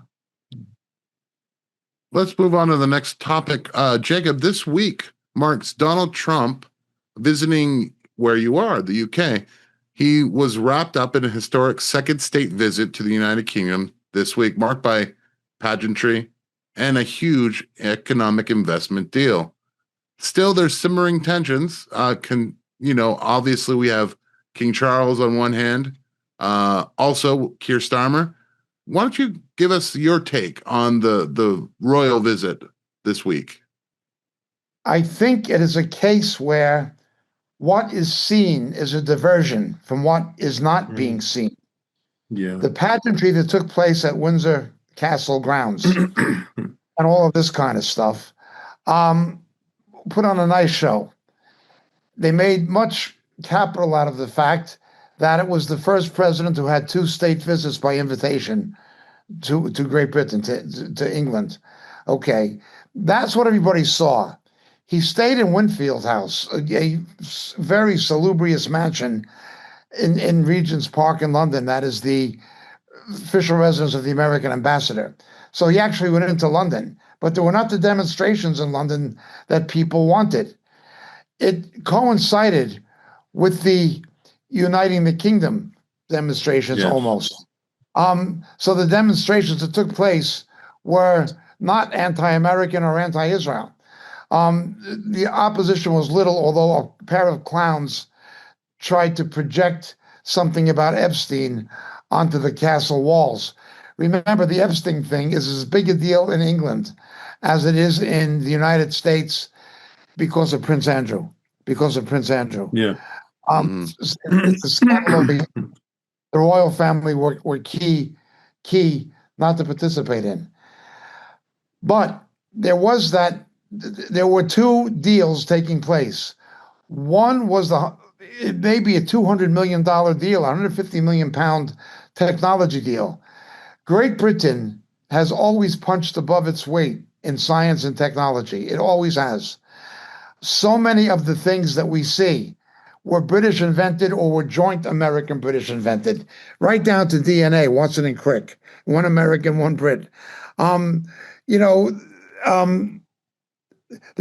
Let's move on to the next topic. Jacob, this week marks Donald Trump visiting where you are, the UK. He was wrapped up in a historic second state visit to the United Kingdom this week, marked by pageantry and a huge economic investment deal. Still, there's simmering tensions. Obviously we have King Charles on one hand, also Keir Starmer. Why don't you give us your take on the royal visit this week? I think it is a case where what is seen is a diversion from what is not being seen. Yeah. The pageantry that took place at Windsor Castle grounds and all of this kind of stuff put on a nice show. They made much capital out of the fact that it was the first president who had 2 state visits by invitation to Great Britain, to England. Okay, that's what everybody saw. He stayed in Winfield House, a very salubrious mansion in Regent's Park in London. That is the official residence of the American ambassador. So he actually went into London, but there were not the demonstrations in London that people wanted. It coincided with the Uniting the Kingdom demonstrations, Yes. almost. So the demonstrations that took place were not anti-American or anti-Israel. The opposition was little, although a pair of clowns tried to project something about Epstein onto the castle walls. Remember, the Epstein thing is as big a deal in England as it is in the United States because of Prince Andrew. Yeah. It's a scandal. The royal family were key not to participate in. But there were 2 deals taking place. One was maybe a $200 million deal, £150 million technology deal. Great Britain has always punched above its weight in science and technology. It always has. So many of the things that we see were British invented or were joint American-British invented, right down to DNA, Watson and Crick, one American, one Brit. The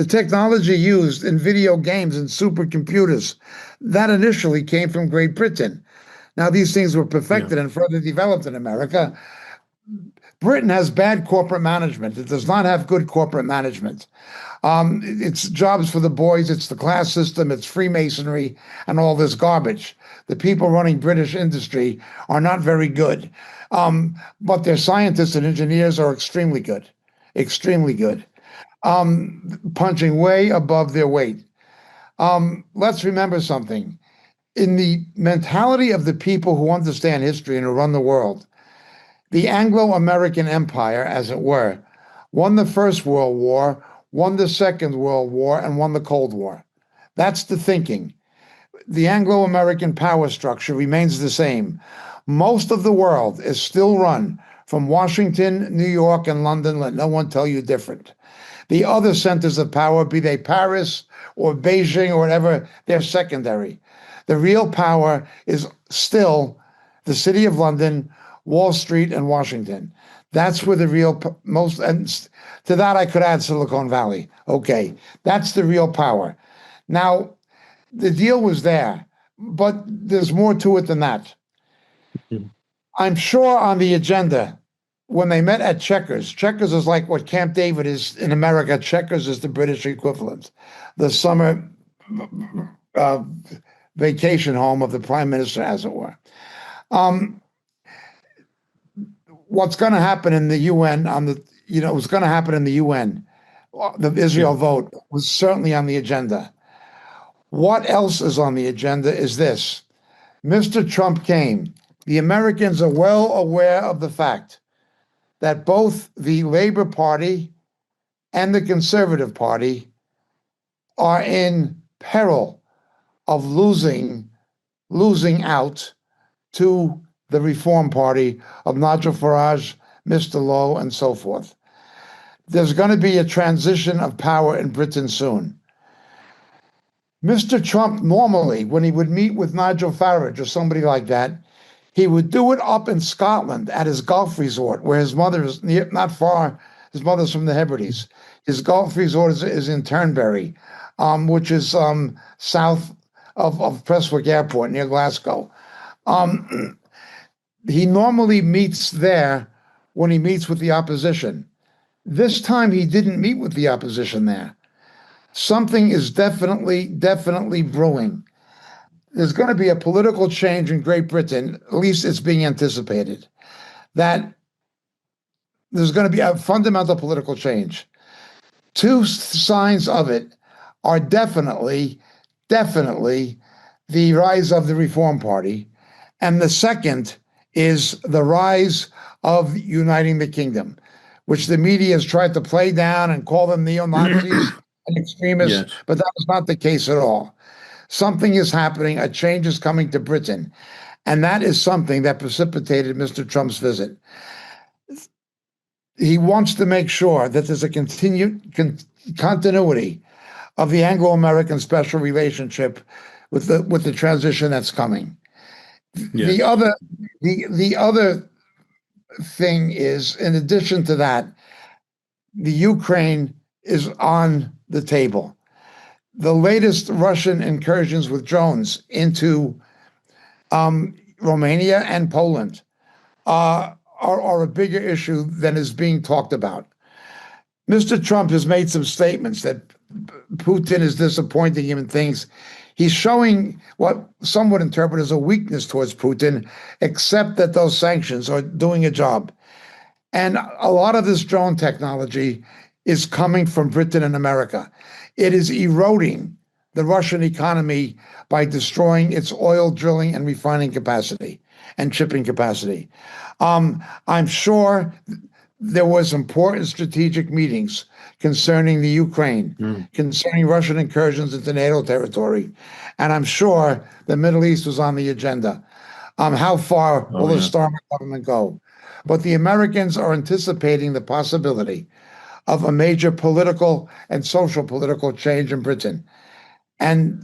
technology used in video games and supercomputers, that initially came from Great Britain. Now, these things were perfected and further developed in America. Britain has bad corporate management. It does not have good corporate management. It's jobs for the boys, it's the class system, it's Freemasonry, and all this garbage. The people running British industry are not very good. But their scientists and engineers are extremely good. Punching way above their weight. Let's remember something. In the mentality of the people who understand history and who run the world, the Anglo-American Empire, as it were, won the First World War, won the Second World War, and won the Cold War. That's the thinking. The Anglo-American power structure remains the same. Most of the world is still run from Washington, New York, and London. Let no one tell you different. The other centers of power, be they Paris or Beijing or whatever, they're secondary. The real power is still the City of London, Wall Street, and Washington. That's where the real most, and to that I could add Silicon Valley. Okay, that's the real power. Now, the deal was there, but there's more to it than that. I'm sure on the agenda, when they met at Chequers is like what Camp David is in America. Chequers is the British equivalent, the summer vacation home of the prime minister, as it were. What's going to happen in the UN what's going to happen in the UN, the Israel vote was certainly on the agenda. What else is on the agenda is this. Mr. Trump came. The Americans are well aware of the fact that both the Labor Party and the Conservative Party are in peril of losing out to the Reform Party of Nigel Farage, Mr. Lowe, and so forth. There's going to be a transition of power in Britain soon. Mr. Trump, normally, when he would meet with Nigel Farage or somebody like that, he would do it up in Scotland at his golf resort, where his mother is not far. His mother's from the Hebrides. His golf resort is in Turnberry, which is south of Prestwick Airport near Glasgow. He normally meets there when he meets with the opposition. This time he didn't meet with the opposition there. Something is definitely brewing. There's going to be a political change in Great Britain, at least it's being anticipated, that there's going to be a fundamental political change. 2 signs of it are definitely the rise of the Reform Party, and the second is the rise of Uniting the Kingdom, which the media has tried to play down and call them neo-Nazis and extremists, but that was not the case at all. Something is happening, a change is coming to Britain. And that is something that precipitated Mr. Trump's visit. He wants to make sure that there's a continuity of the Anglo-American special relationship with the transition that's coming. Yeah. The other thing is, in addition to that, the Ukraine is on the table. The latest Russian incursions with drones into Romania and Poland are a bigger issue than is being talked about. Mr. Trump has made some statements that Putin is disappointing him in things. He's showing what some would interpret as a weakness towards Putin, except that those sanctions are doing a job. And a lot of this drone technology is coming from Britain and America. It is eroding the Russian economy by destroying its oil drilling and refining capacity and shipping capacity. I'm sure there was important strategic meetings concerning the Ukraine, concerning Russian incursions into NATO territory, and I'm sure the Middle East was on the agenda. How far will the Starmer government go? But the Americans are anticipating the possibility of a major political and social political change in Britain. And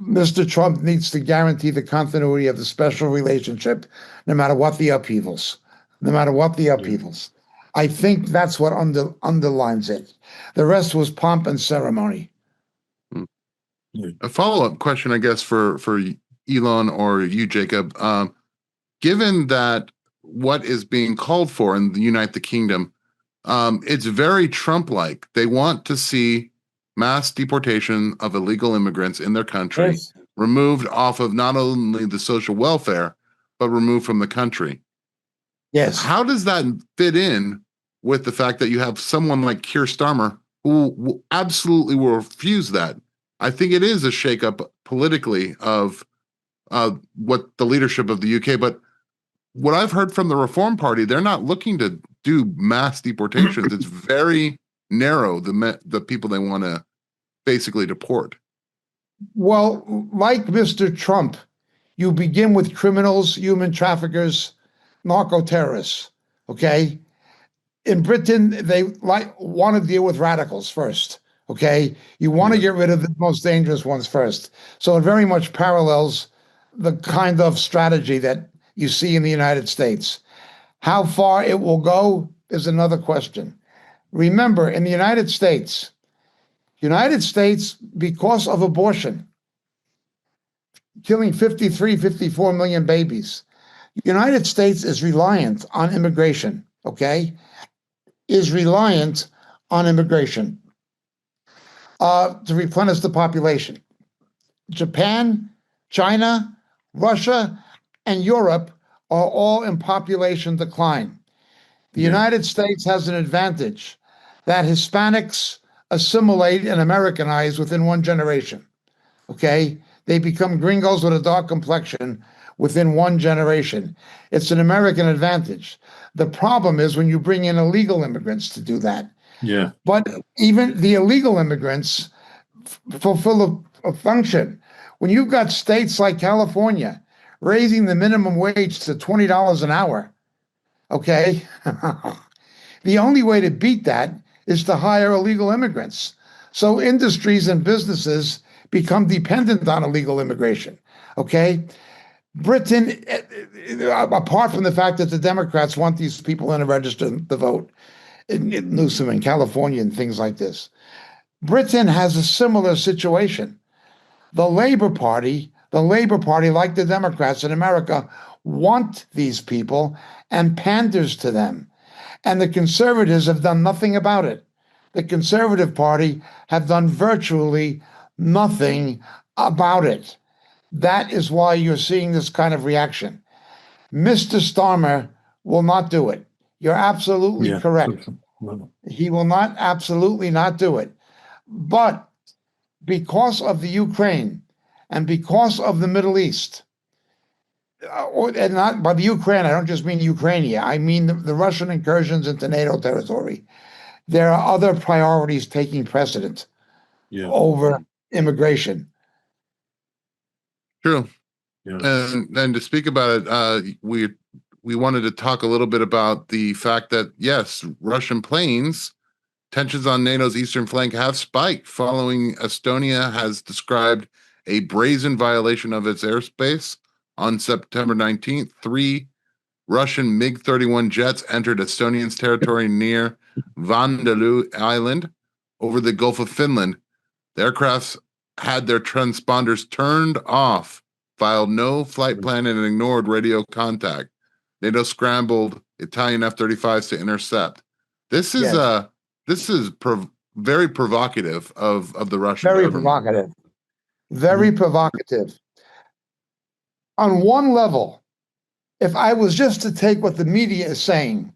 Mr. Trump needs to guarantee the continuity of the special relationship, no matter what the upheavals. I think that's what underlines it. The rest was pomp and ceremony. A follow-up question, I guess, for Elon or you, Jacob. Given that what is being called for in the United Kingdom, it's very Trump-like. They want to see mass deportation of illegal immigrants in their country, Yes. removed off of not only the social welfare, but removed from the country. Yes. How does that fit in with the fact that you have someone like Keir Starmer who absolutely will refuse that? I think it is a shakeup politically of what the leadership of the UK, but what I've heard from the Reform Party, they're not looking to do mass deportations. It's very narrow, the people they want to basically deport. Well, like Mr. Trump, you begin with criminals, human traffickers, narco-terrorists, okay? In Britain, they want to deal with radicals first, okay? You want to get rid of the most dangerous ones first. So it very much parallels the kind of strategy that you see in the United States. How far it will go is another question. Remember, in the United States, because of abortion, killing 53, 54 million babies, the United States is reliant on immigration, okay? Is reliant on immigration to replenish the population. Japan, China, Russia, and Europe are all in population decline. The United States has an advantage that Hispanics assimilate and Americanize within one generation, okay? They become gringos with a dark complexion within one generation. It's an American advantage. The problem is when you bring in illegal immigrants to do that. Yeah. But even the illegal immigrants fulfill a function. When you've got states like California raising the minimum wage to $20 an hour, okay? The only way to beat that is to hire illegal immigrants. So industries and businesses become dependent on illegal immigration, okay? Britain, apart from the fact that the Democrats want these people in to register to vote, in Newsom and California and things like this, Britain has a similar situation. The Labour Party, like the Democrats in America, want these people and panders to them. And the Conservatives have done nothing about it. The Conservative Party have done virtually nothing about it. That is why you're seeing this kind of reaction. Mr. Starmer will not do it. You're absolutely correct. He will not, absolutely not do it. But because of the Ukraine and because of the Middle East, and not by the Ukraine, I don't just mean Ukraine, I mean the Russian incursions into NATO territory, there are other priorities taking precedent over immigration. True. Yeah. And to speak about it, we wanted to talk a little bit about the fact that, yes, Russian planes, tensions on NATO's eastern flank have spiked following Estonia has described a brazen violation of its airspace. On September 19th, 3 Russian MiG-31 jets entered Estonia's territory near Vandalu Island over the Gulf of Finland. The aircrafts had their transponders turned off, filed no flight plan, and ignored radio contact. NATO scrambled Italian F-35s to intercept. This is very provocative of the Russian Very government. provocative. Very provocative. On one level, if I was just to take what the media is saying,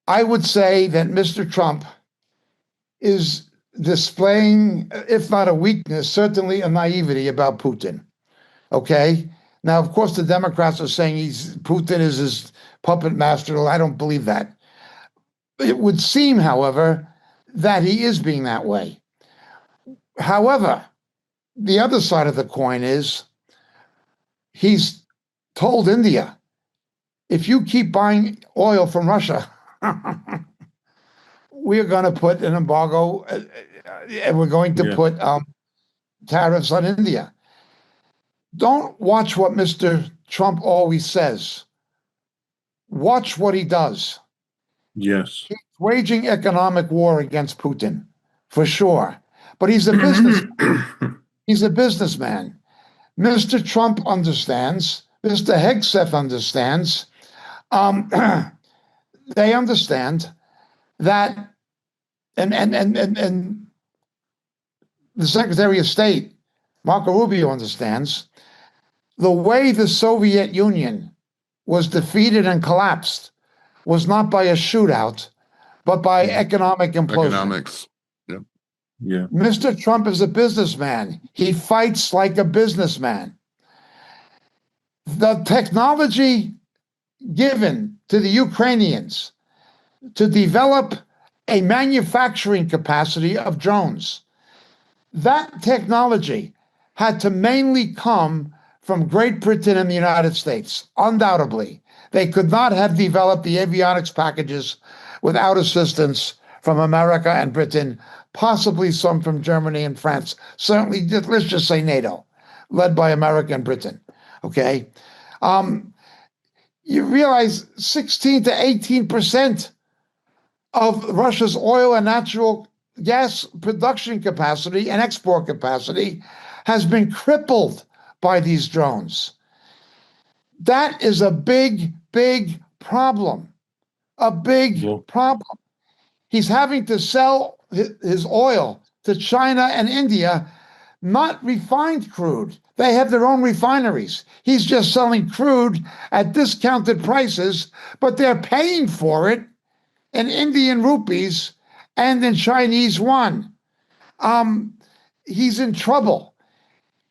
I would say that Mr. Trump is displaying, if not a weakness, certainly a naivety about Putin. Okay? Now, of course, the Democrats are saying Putin is his puppet master. I don't believe that. It would seem, however, that he is being that way. However, the other side of the coin is he's told India, if you keep buying oil from Russia, we're going to put an embargo and we're going to put tariffs on India. Don't watch what Mr. Trump always says. Watch what he does. Yes. He's waging economic war against Putin, for sure. But he's a businessman. He's a businessman. Mr. Trump understands. Mr. Hegseth understands. They understand that, and the Secretary of State, Marco Rubio, understands the way the Soviet Union was defeated and collapsed was not by a shootout, but by economic implosion. Economics. Yep. Yeah. Mr. Trump is a businessman. He fights like a businessman. The technology given to the Ukrainians to develop a manufacturing capacity of drones, that technology had to mainly come from Great Britain and the United States, undoubtedly. They could not have developed the avionics packages without assistance from America and Britain, possibly some from Germany and France. Certainly, let's just say NATO, led by America and Britain, okay? You realize 16 to 18% of Russia's oil and natural gas production capacity and export capacity has been crippled by these drones. That is a big, big problem. A big problem. He's having to sell his oil to China and India, not refined crude. They have their own refineries. He's just selling crude at discounted prices, but they're paying for it in Indian rupees and in Chinese yuan. He's in trouble.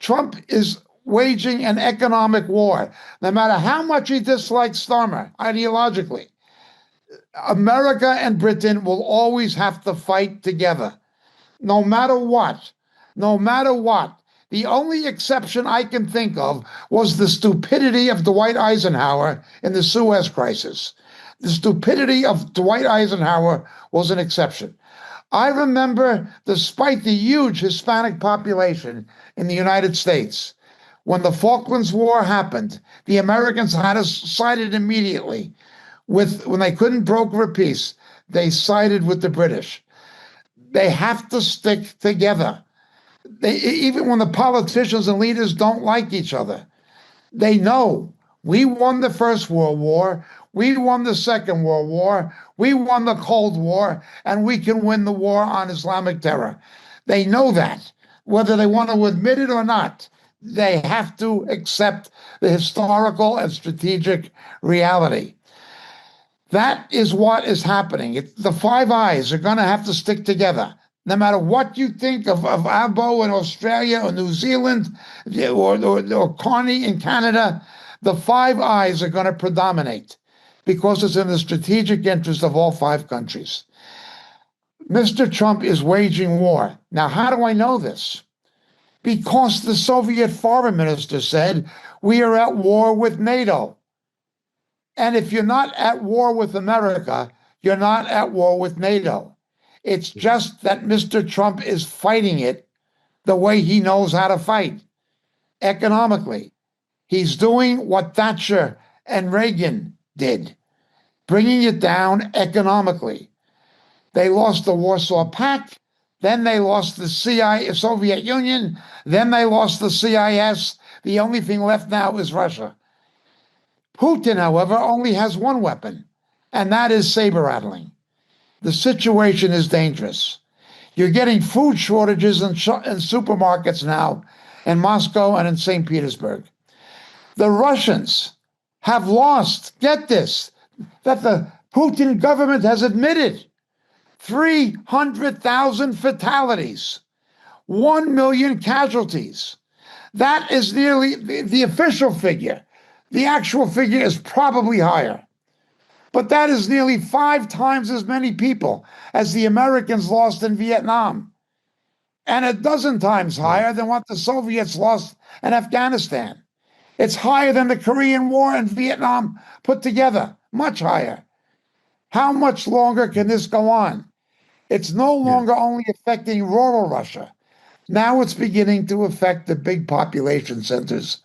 Trump is waging an economic war. No matter how much he dislikes Starmer ideologically, America and Britain will always have to fight together, no matter what. No matter what. The only exception I can think of was the stupidity of Dwight Eisenhower in the Suez Crisis. The stupidity of Dwight Eisenhower was an exception. I remember, despite the huge Hispanic population in the United States, when the Falklands War happened, the Americans had sided immediately when they couldn't broker a peace, they sided with the British. They have to stick together. Even when the politicians and leaders don't like each other, they know we won the First World War, we won the Second World War, we won the Cold War, and we can win the war on Islamic terror. They know that, whether they want to admit it or not. They have to accept the historical and strategic reality. That is what is happening. The Five Eyes are going to have to stick together. No matter what you think of Abo in Australia or New Zealand or Carney in Canada, the Five Eyes are going to predominate because it's in the strategic interest of all five countries. Mr. Trump is waging war. Now, how do I know this? because the Soviet foreign minister said, we are at war with NATO. And if you're not at war with America, you're not at war with NATO. It's just that Mr. Trump is fighting it the way he knows how to fight, economically. He's doing what Thatcher and Reagan did, bringing it down economically. They lost the Warsaw Pact, then they lost the Soviet Union, then they lost the CIS. The only thing left now is Russia. Putin, however, only has one weapon, and that is saber rattling. The situation is dangerous. You're getting food shortages in supermarkets now in Moscow and in St. Petersburg. The Russians have lost, get this, that the Putin government has admitted 300,000 fatalities, 1 million casualties. That is nearly the official figure. The actual figure is probably higher. But that is nearly 5 times as many people as the Americans lost in Vietnam, and a dozen times higher than what the Soviets lost in Afghanistan. It's higher than the Korean War and Vietnam put together, much higher. How much longer can this go on? It's no longer only affecting rural Russia. Now it's beginning to affect the big population centers,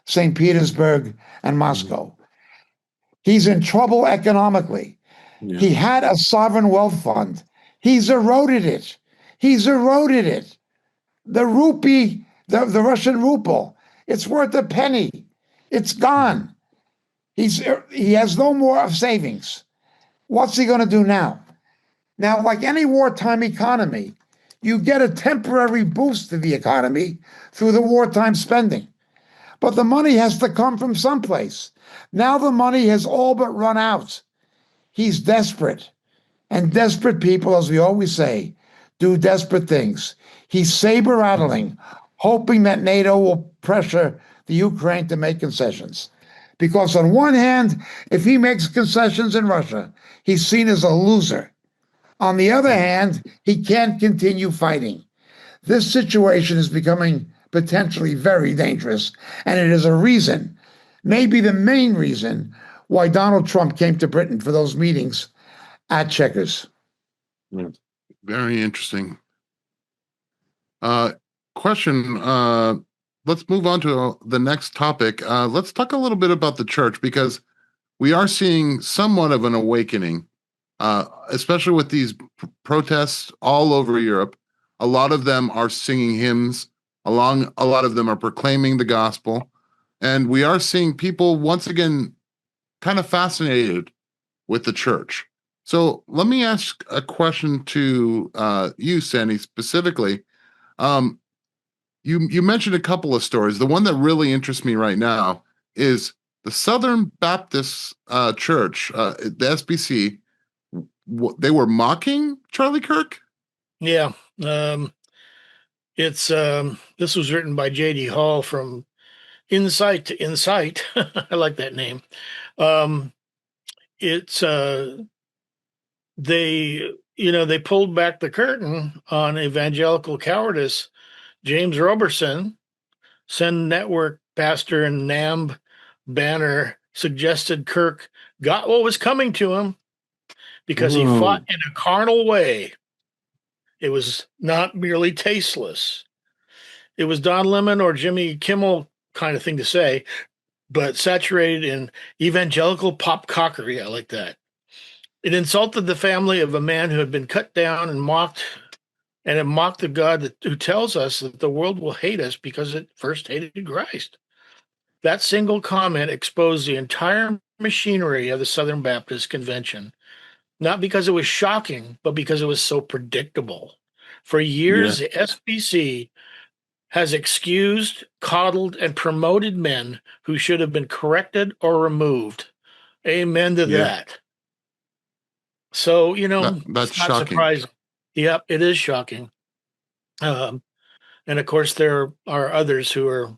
St. Petersburg and Moscow. He's in trouble economically. Yeah. He had a sovereign wealth fund. He's eroded it. He's eroded it. The rupee, the Russian ruble, it's worth a penny. It's gone. He has no more of savings. What's he going to do now? Now, like any wartime economy, you get a temporary boost to the economy through the wartime spending. But the money has to come from someplace. Now the money has all but run out. He's desperate. And desperate people, as we always say, do desperate things. He's saber rattling, hoping that NATO will pressure the Ukraine to make concessions. Because on one hand, if he makes concessions in Russia, he's seen as a loser. On the other hand, he can't continue fighting. This situation is becoming potentially very dangerous, and it is a reason, maybe the main reason, why Donald Trump came to Britain for those meetings at Chequers. Very interesting. Question. Let's move on to the next topic. Let's talk a little bit about the church, because we are seeing somewhat of an awakening, especially with these protests all over Europe. A lot of them are singing hymns. A lot of them are proclaiming the gospel. And we are seeing people once again kind of fascinated with the church. So let me ask a question to you, Sandy, specifically. You mentioned a couple of stories. The one that really interests me right now is the Southern Baptist Church, the SBC. They were mocking Charlie Kirk? Yeah. This was written by J.D. Hall from Insight to Insight. I like that name. They pulled back the curtain on evangelical cowardice. James Roberson, Send Network pastor and NAMB banner, suggested Kirk got what was coming to him because he fought in a carnal way. It was not merely tasteless. It was Don Lemon or Jimmy Kimmel kind of thing to say, but saturated in evangelical pop cockery. I like that. It insulted the family of a man who had been cut down and mocked, and it mocked the God who tells us that the world will hate us because it first hated Christ. That single comment exposed the entire machinery of the Southern Baptist Convention, not because it was shocking, but because it was so predictable. For years, the SBC has excused, coddled, and promoted men who should have been corrected or removed. Amen to that. So, that's not shocking. surprising. Yep, it is shocking. And of course, there are others who are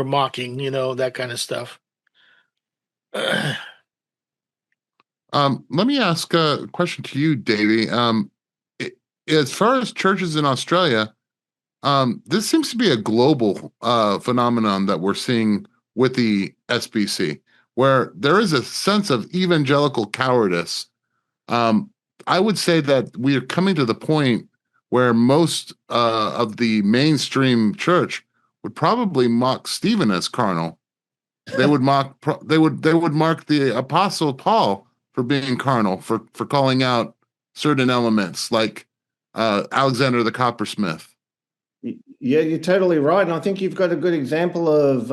mocking, that kind of stuff. Let me ask a question to you, Davey. As far as churches in Australia, This seems to be a global phenomenon that we're seeing with the SBC, where there is a sense of evangelical cowardice. I would say that we are coming to the point where most of the mainstream church would probably mock Stephen as carnal. They would mark the Apostle Paul for being carnal, for calling out certain elements like Alexander the Coppersmith. Yeah, you're totally right, and I think you've got a good example of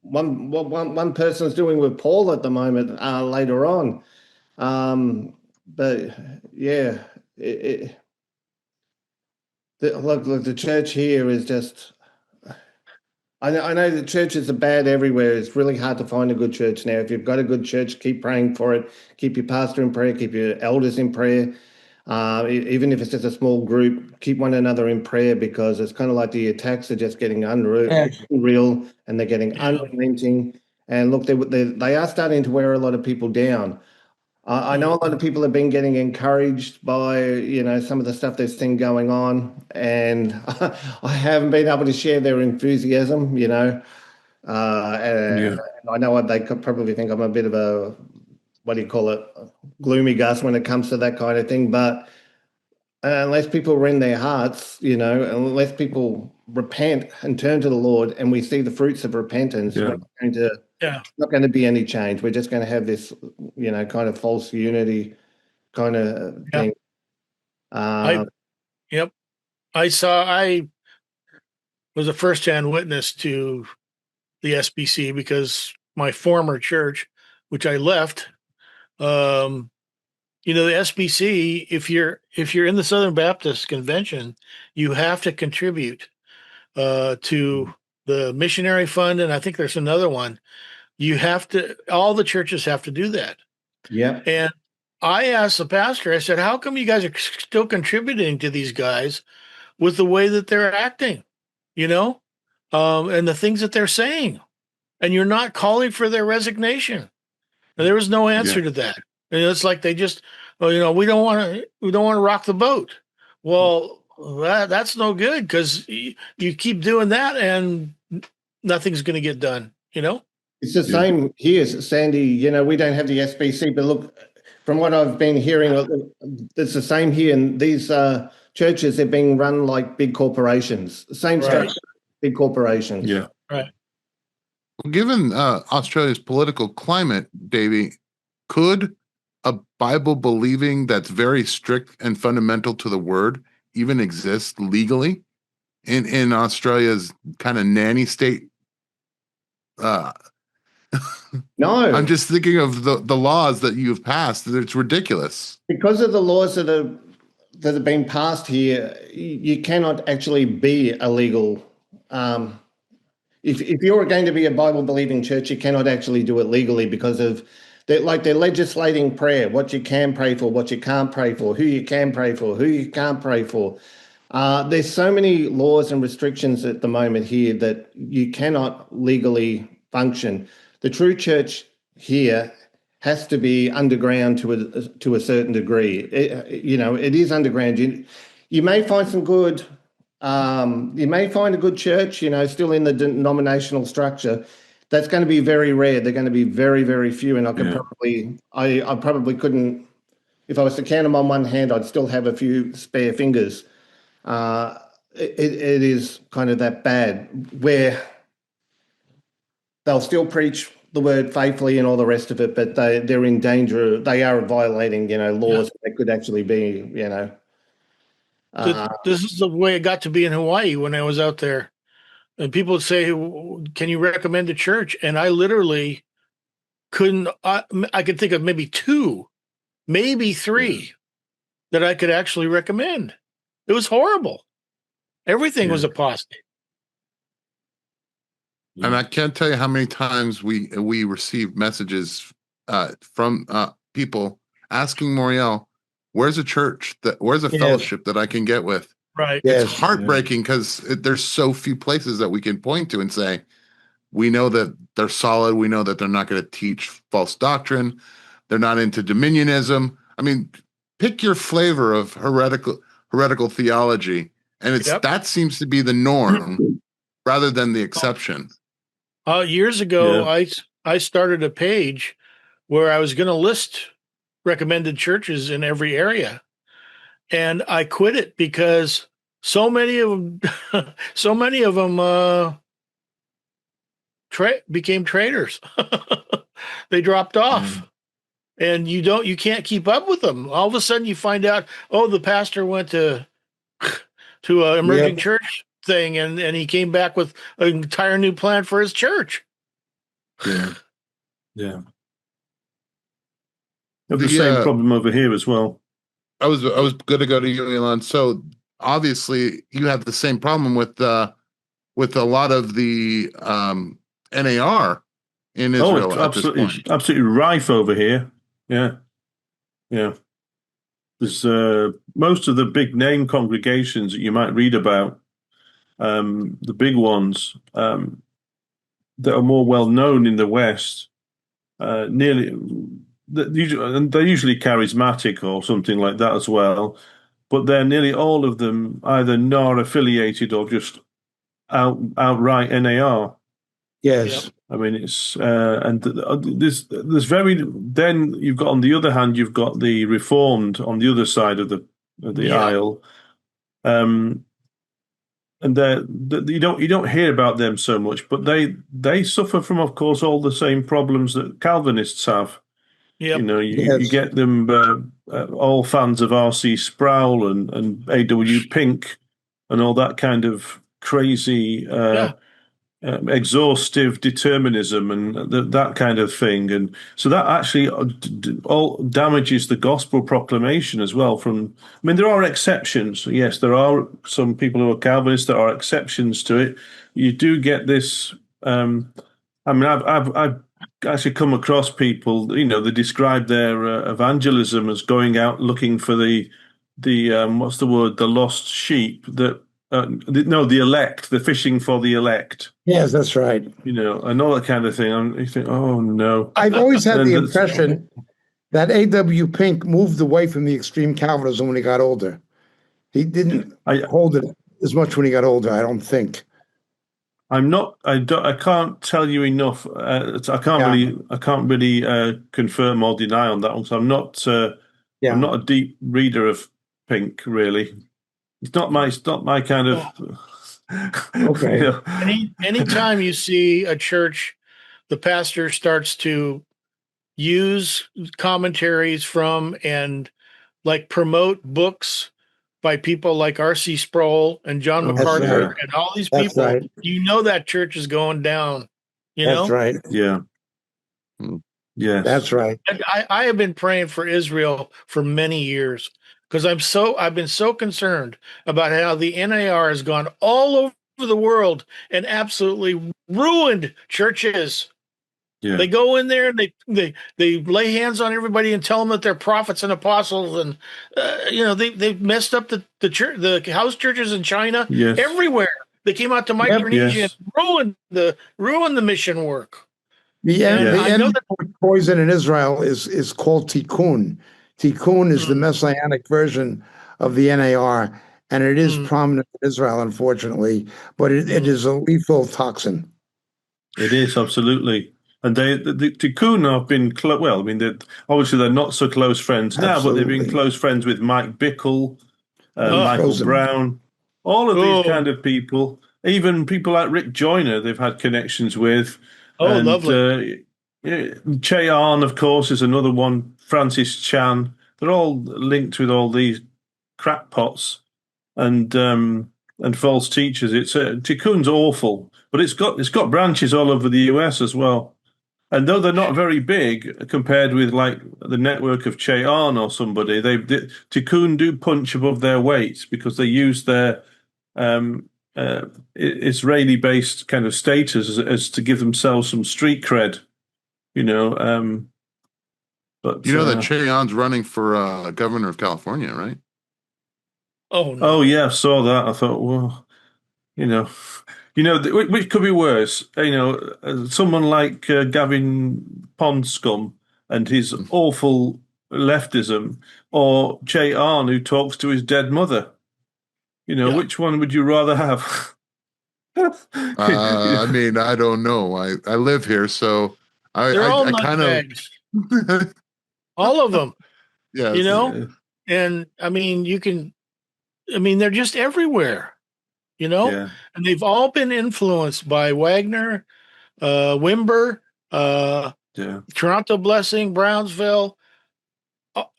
one person's doing with Paul at the moment later on. But yeah, look, the church here is just. I know the churches are bad everywhere. It's really hard to find a good church now. If you've got a good church, keep praying for it. Keep your pastor in prayer. Keep your elders in prayer. Even if it's just a small group, keep one another in prayer, because it's kind of like the attacks are just getting unreal, and they're getting unrelenting. And look, they are starting to wear a lot of people down. I know a lot of people have been getting encouraged by, some of the stuff they've seen going on, and I haven't been able to share their enthusiasm, and I know they could probably think I'm a bit of a, what do you call it, gloomy Gus when it comes to that kind of thing. But unless people rend their hearts, unless people repent and turn to the Lord, and we see the fruits of repentance, we're not going to be any change. We're just going to have this, kind of false unity kind of thing. I was a first-hand witness to the SBC, because my former church, which I left, the SBC, if you're in the Southern Baptist Convention, you have to contribute to the missionary fund, and I think there's another one. All the churches have to do that. Yeah. And I asked the pastor, I said, how come you guys are still contributing to these guys with the way that they're acting, and the things that they're saying, and you're not calling for their resignation? And there was no answer to that. And it's like they just, we don't want to rock the boat. Well, that's no good, because you keep doing that and nothing's going to get done, It's the same here, Sandy. We don't have the SBC, but look, from what I've been hearing, it's the same here. And these churches are being run like big corporations. Same structure, big corporations. Yeah. Right. Well, given Australia's political climate, Davey, could a Bible believing that's very strict and fundamental to the word even exist legally in Australia's kind of nanny state? No, I'm just thinking of the laws that you've passed. It's ridiculous. because of the laws that have been passed here. You cannot actually be a legal. If you're going to be a Bible believing church, you cannot actually do it legally, because of they're legislating prayer, what you can pray for, what you can't pray for, who you can pray for, who you can't pray for. There's so many laws and restrictions at the moment here that you cannot legally function. The true church here has to be underground to a certain degree. It is underground. You may find some good. You may find a good church, still in the denominational structure. That's going to be very rare. They're going to be very, very few. And I probably couldn't, if I was to count them on one hand, I'd still have a few spare fingers. It is kind of that bad, where they'll still preach the word faithfully and all the rest of it, but they're in danger. They are violating, laws that could actually be, This is the way it got to be in Hawaii when I was out there. And people would say, can you recommend a church? And I literally couldn't. I could think of maybe 2, maybe 3 that I could actually recommend. It was horrible. Everything was apostate. And I can't tell you how many times we received messages from people asking Moriel, where's a church where's a fellowship that I can get with? Right. It's heartbreaking, because there's so few places that we can point to and say, we know that they're solid. We know that they're not going to teach false doctrine. They're not into dominionism. I mean, pick your flavor of heretical theology, And Yep. that seems to be the norm rather than the exception. Years ago, I started a page where I was going to list recommended churches in every area, and I quit it because so many of them, became traitors. They dropped off, and you can't keep up with them. All of a sudden, you find out, oh, the pastor went to an emerging church thing, and he came back with an entire new plan for his church. Yeah. Have the same problem over here as well. I was going to go to you, Elon. So obviously, you have the same problem with a lot of the NAR in Israel it's at this point. absolutely rife over here. Yeah. There's most of the big name congregations that you might read about, the big ones that are more well known in the West. They're usually charismatic or something like that as well, but they're nearly all of them either NAR affiliated or just outright NAR. Yes. Yep. I mean, it's and there's very. Then you've got, on the other hand, you've got the Reformed on the other side of the aisle, and you don't hear about them so much, but they suffer from, of course, all the same problems that Calvinists have. Yep. You know, you get them all fans of R.C. Sproul and A.W. Pink and all that kind of crazy. Exhaustive determinism and that kind of thing, and so that actually all damages the gospel proclamation as well. I mean, there are exceptions. Yes, there are some people who are Calvinists. There are exceptions to it. You do get this. I mean, I've actually come across people. You know, they describe their evangelism as going out looking for the what's the word? The lost sheep that. The elect. They're fishing for the elect. Yes, that's right. You know, and all that kind of thing. You think, oh no. I've always had the impression that A.W. Pink moved away from the extreme Calvinism when he got older. He didn't hold it as much when he got older, I don't think. I can't tell you enough. I can't really confirm or deny on that one. So I'm not a deep reader of Pink, really. It's not my kind of. Okay. You know. Anytime you see a church, the pastor starts to use commentaries from and like promote books by people like R.C. Sproul and John MacArthur and all these people. Right. You know that church is going down. That's right. Yeah. Yes. That's right. And I have been praying for Israel for many years. Because I've been so concerned about how the NAR has gone all over the world and absolutely ruined churches. Yeah. They go in there and they lay hands on everybody and tell them that they're prophets and apostles, and they've messed up the church, the house churches in China, everywhere. They came out to Micronesia and ruined the mission work. The enemy poison in Israel is called tikkun. Tikkun is the messianic version of the NAR, and it is prominent in Israel, unfortunately, but it is a lethal toxin. It is, absolutely. And the Tikkun have been, obviously they're not so close friends now, but they've been close friends with Mike Bickle, Michael Brown, all of these kind of people, even people like Rick Joyner they've had connections with. Lovely. Che Ahn, of course, is another one. Francis Chan. They're all linked with all these crackpots and false teachers. Tikkun's awful, but it's got branches all over the US as well. And though they're not very big compared with like the network of Che Ahn or somebody, Tikkun do punch above their weight because they use their Israeli-based kind of status as to give themselves some street cred. But that Che Ahn's running for governor of California, right? Oh, no. Oh yeah, I saw that. I thought, well, which could be worse? Someone like Gavin Ponscombe and his awful leftism, or Che Ahn who talks to his dead mother. Yeah. which one would you rather have? I mean, I don't know. I live here, so They're all I kind of nutbags, all of them. yes. You know, Yeah. and I mean, they're just everywhere. Yeah. And they've all been influenced by Wagner, Wimber, uh, Yeah. Toronto Blessing, Brownsville,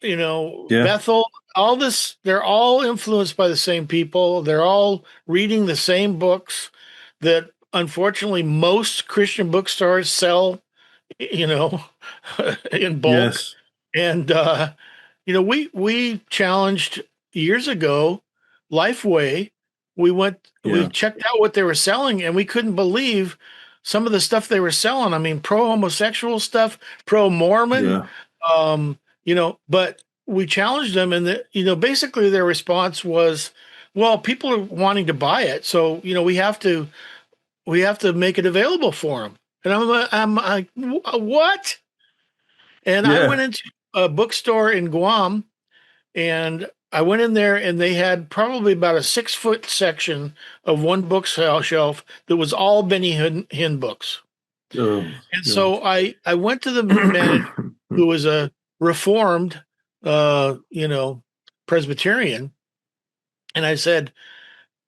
Yeah. Bethel, all this. They're all influenced by the same people. They're all reading the same books that unfortunately most Christian bookstores sell, you know, in bulk. Yes. And, we challenged years ago Lifeway. We Yeah. checked out what they were selling, and we couldn't believe some of the stuff they were selling. I mean, pro homosexual stuff, pro Mormon, Yeah. but we challenged them, and basically their response was, well, people are wanting to buy it, so we have to make it available for them. And I'm like, what? And I Yeah. went into a bookstore in Guam, and I went in there, and they had probably about a 6-foot section of one bookshelf that was all Benny Hinn books. Oh, And so I went to the manager, who was a reformed, Presbyterian, and I said,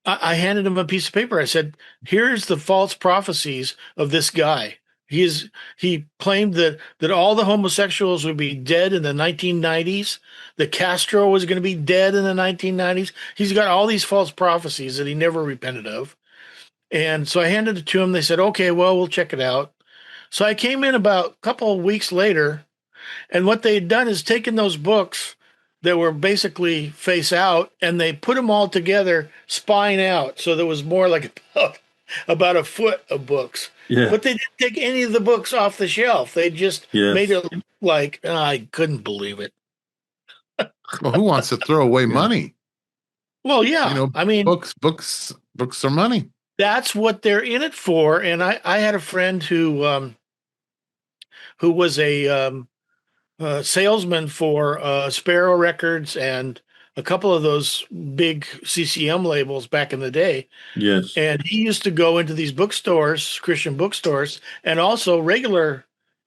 I handed him a piece of paper. I said, "Here's the false prophecies of this guy. He claimed that all the homosexuals would be dead in the 1990s. That Castro was going to be dead in the 1990s. He's got all these false prophecies that he never repented of." And so I handed it to him. They said, "Okay, well, we'll check it out." So I came in about a couple of weeks later, and what they had done is taken those books that were basically face out, and they put them all together spine out. So there was more like about a foot of books. Yeah. But they didn't take any of the books off the shelf. They just Yes. made it like, I couldn't believe it. Well, who wants to throw away money? Well, yeah. I mean, books are money. that's what they're in it for. And I had a friend who was a salesman for Sparrow Records and a couple of those big CCM labels back in the day. Yes. And he used to go into these bookstores, Christian bookstores, and also regular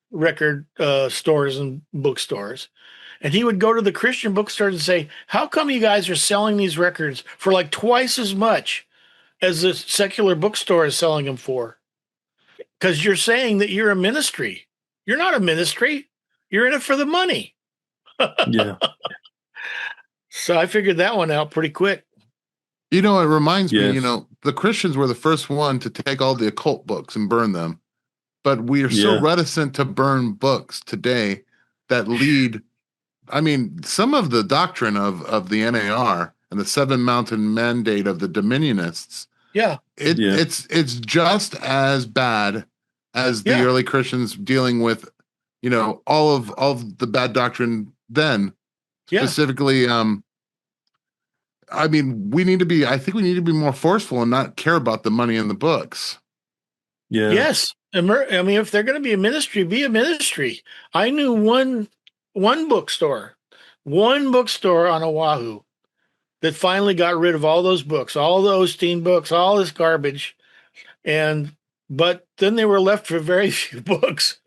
record stores and bookstores. And he would go to the Christian bookstores and say, "How come you guys are selling these records for like twice as much as the secular bookstore is selling them for? Because you're saying that you're a ministry. You're not a ministry. You're in it for the money." Yeah. So I figured that one out pretty quick. It reminds me, Yes. the Christians were the first one to take all the occult books and burn them. But we are so Yeah. reticent to burn books today that lead. I mean, some of the doctrine of the NAR and the Seven Mountain Mandate of the Dominionists, Yeah. it's just as bad as the early Christians dealing with, all of the bad doctrine then. Yeah. Specifically, I mean, I think we need to be more forceful and not care about the money in the books. Yeah. Yes. I mean, if they're going to be a ministry, be a ministry. I knew one bookstore on Oahu that finally got rid of all those books, all the Osteen books, all this garbage. But then they were left for very few books.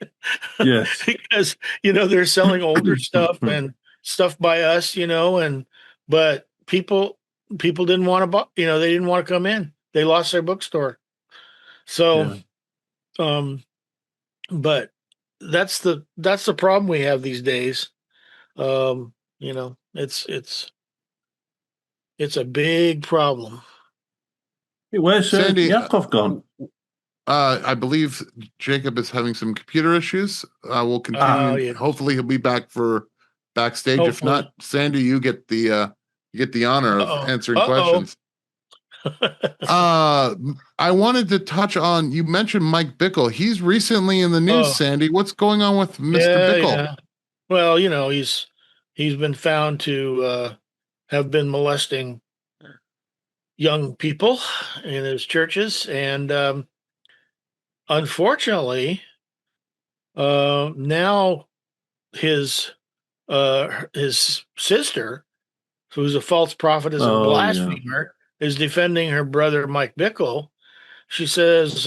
Yes. Because, they're selling older stuff and stuff by us, but people didn't want to buy, they didn't want to come in. They lost their bookstore. So, but that's the problem we have these days. It's a big problem. Where's Sandy, Yakov gone? I believe Jacob is having some computer issues. We'll continue. Yeah. Hopefully, he'll be back for backstage. If Hopefully. not, Sandy, you get the honor of answering questions. I wanted to touch on. You mentioned Mike Bickle. He's recently in the news. Sandy, what's going on with Mr. Bickle? Yeah. Well, he's been found to have been molesting young people in his churches, and unfortunately, now his sister, who's a false prophetess and blasphemer, is defending her brother Mike Bickle. She says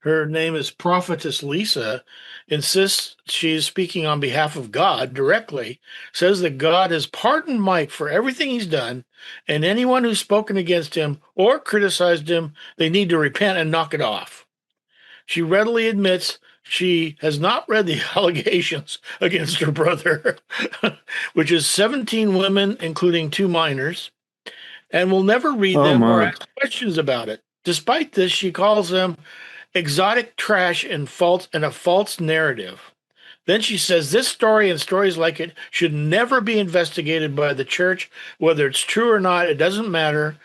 her name is Prophetess Lisa, insists she's speaking on behalf of God directly, says that God has pardoned Mike for everything he's done, and anyone who's spoken against him or criticized him, they need to repent and knock it off. She readily admits she has not read the allegations against her brother, which is 17 women, including 2 minors, and will never read Oh, them or my. ask questions about it. Despite this, she calls them exotic trash and a false narrative. Then she says this story and stories like it should never be investigated by the church, whether it's true or not. It doesn't matter.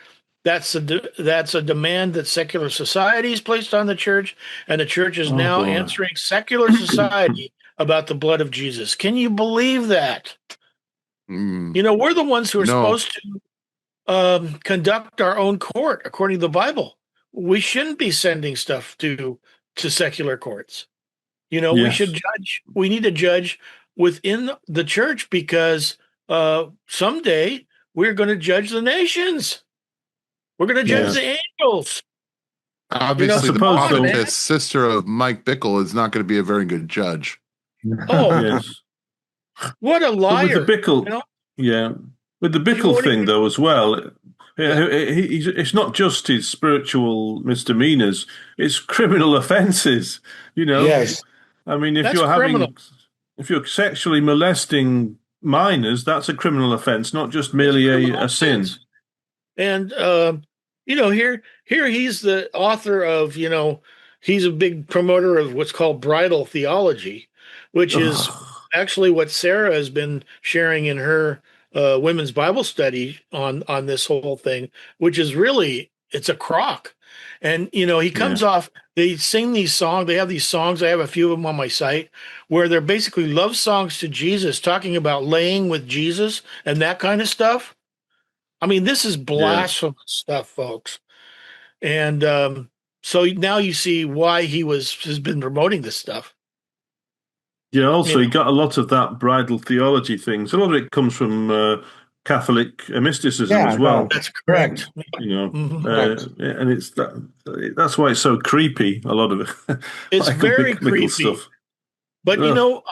That's a demand that secular society has placed on the church, and the church is Oh, now boy. answering secular society about the blood of Jesus. Can you believe that? Mm. You know, we're the ones who are No. supposed to conduct our own court according to the Bible. We shouldn't be sending stuff to secular courts. You know, we Yes. should judge. We need to judge within the church, because someday we're going to judge the nations. We're going to judge Yes. the angels. Obviously, the suppose so. prophetess sister of Mike Bickle is not going to be a very good judge. Oh, Yes. what a But liar! with the Bickle, you know? yeah, with the Bickle won't thing even- though as well. It's not just his spiritual misdemeanors; it's criminal offences. You know, Yes. I mean, That's criminal. if you're sexually molesting minors, that's a criminal offence, not just merely a sin. And you know, here he's the author of, you know, he's a big promoter of what's called bridal theology, which is actually what Sarah has been sharing in her women's Bible study on this whole thing, which is really, it's a crock. And you know, he comes off, they sing these songs, they have these songs, I have a few of them on my site, where they're basically love songs to Jesus, talking about laying with Jesus and that kind of stuff. I mean, this is blasphemous stuff, folks. And so now you see why has been promoting this stuff. Yeah, also, You he got a lot of that bridal theology thing. So a lot of it comes from Catholic mysticism Yeah, as well. no. That's correct. You know, Mhm. and it's that's why it's so creepy. A lot of it, It's Michael very Bickle creepy. stuff. But Ugh.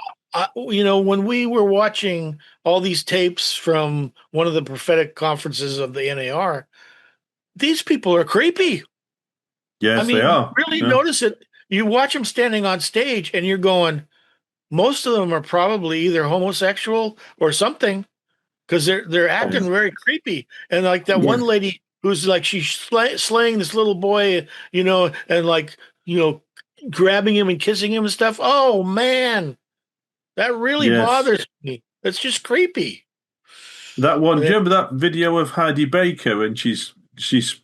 you know, when we were watching all these tapes from one of the prophetic conferences of the NAR, these people are creepy. Yes, I mean, they are. you really Yeah. notice it. You watch them standing on stage, and you're going, most of them are probably either homosexual or something, because they're acting very creepy. And like that one lady who's like, she's slaying this little boy, you know, and like, you know, grabbing him and kissing him and stuff. Oh man, that really Yes. bothers me. It's just creepy. That one. Do Yeah. you remember that video of Heidi Baker and she's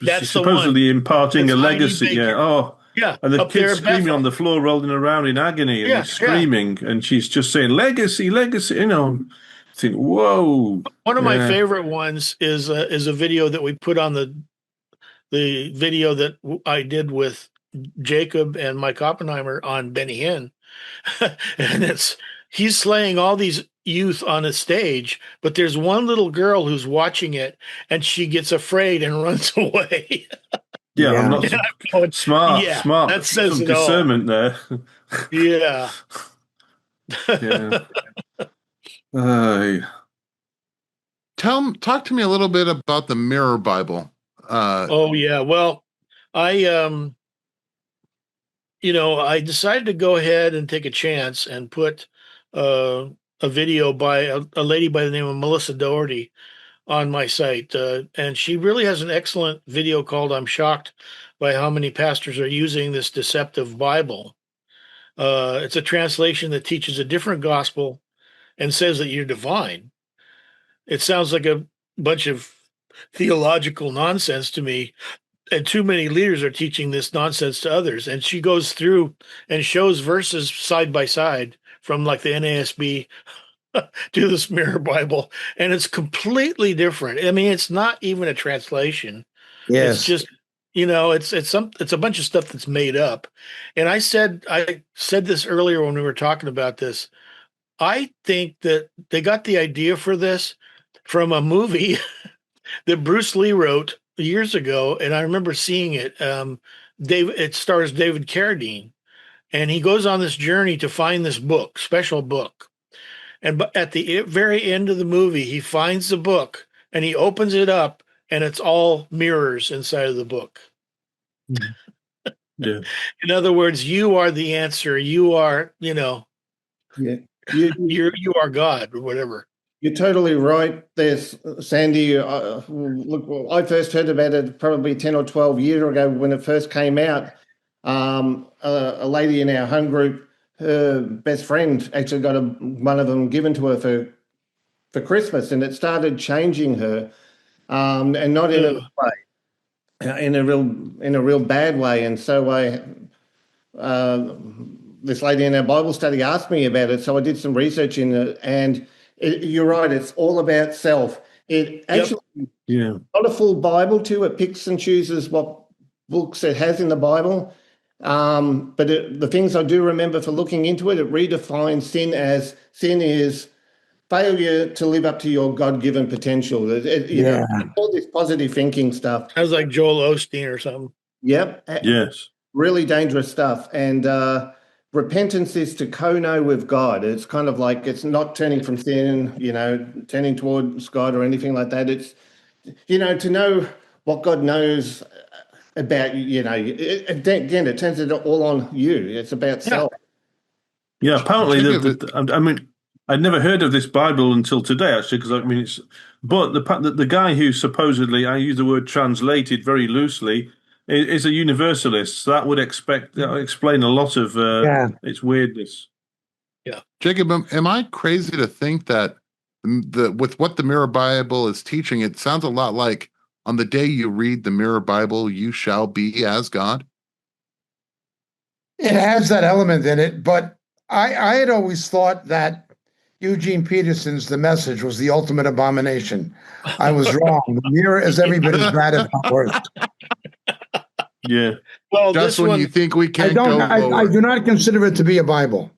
That's the supposedly imparting That's a Heidi legacy? Baker. Yeah. Oh. Yeah, And the up there kid's at screaming Bethel. on the floor, rolling around in agony, and Yeah, he's screaming, and she's just saying, "Legacy, legacy." You know, I think, whoa. One of my Yeah. favorite ones is a video that we put on the video that I did with Jacob and Mike Oppenheimer on Benny Hinn. And he's slaying all these youth on a stage, but there's one little girl who's watching it, and she gets afraid and runs away. Yeah, I'm not And I'm going, smart. yeah, Smart. that says Some it all. discernment there. Yeah. Yeah. Talk to me a little bit about the Mirror Bible. Oh yeah. Well, I you know, I decided to go ahead and take a chance and put a video by a lady by the name of Melissa Doherty on my site. And she really has an excellent video called "I'm Shocked by How Many Pastors Are Using This Deceptive Bible." It's a translation that teaches a different gospel and says that you're divine. It sounds like a bunch of theological nonsense to me, and too many leaders are teaching this nonsense to others. And she goes through and shows verses side by side from like the NASB to this Mirror Bible, and it's completely different. I mean, it's not even a translation. Yes. It's just, you know, it's a bunch of stuff that's made up. And I said this earlier when we were talking about this. I think that they got the idea for this from a movie that Bruce Lee wrote years ago, and I remember seeing it. It stars David Carradine, and he goes on this journey to find this book, special book. And at the very end of the movie, he finds the book and he opens it up, and it's all mirrors inside of the book. Yeah. In other words, you are the answer. You are, Yeah. you are God or whatever. You're totally right. There's Sandy. Look, I first heard about it probably 10 or 12 years ago when it first came out. A lady in our home group, her best friend actually got one of them given to her for Christmas, and it started changing her, and not in a good way, in a real bad way. And so this lady in our Bible study asked me about it, so I did some research in it, and you're right, it's all about self. It actually, not a full Bible too. It picks and chooses what books it has in the Bible. But the things I do remember for looking into it, it redefines sin as sin is failure to live up to your God-given potential. You know, all this positive thinking stuff. Sounds like Joel Osteen or something. Yep. Yes. Really dangerous stuff. And repentance is to co-know with God. It's kind of like, it's not turning from sin, you know, turning towards God or anything like that. It's, you know, to know what God knows about, you know, again, it turns it all on you. It's about self. Yeah, apparently, I mean, I'd never heard of this Bible until today, actually, because I mean, but the guy who supposedly, I use the word translated very loosely, is a universalist. So that would explain a lot of its weirdness. Yeah, Jacob, am I crazy to think that with what the Mirror Bible is teaching, it sounds a lot like on the day you read the Mirror Bible, you shall be as God? It has that element in it, but I had always thought that Eugene Peterson's The Message was the ultimate abomination. I was wrong. The Mirror is every bit as bad, if not worse. Yeah. Well, just when you think we can't go lower. I do not consider it to be a Bible.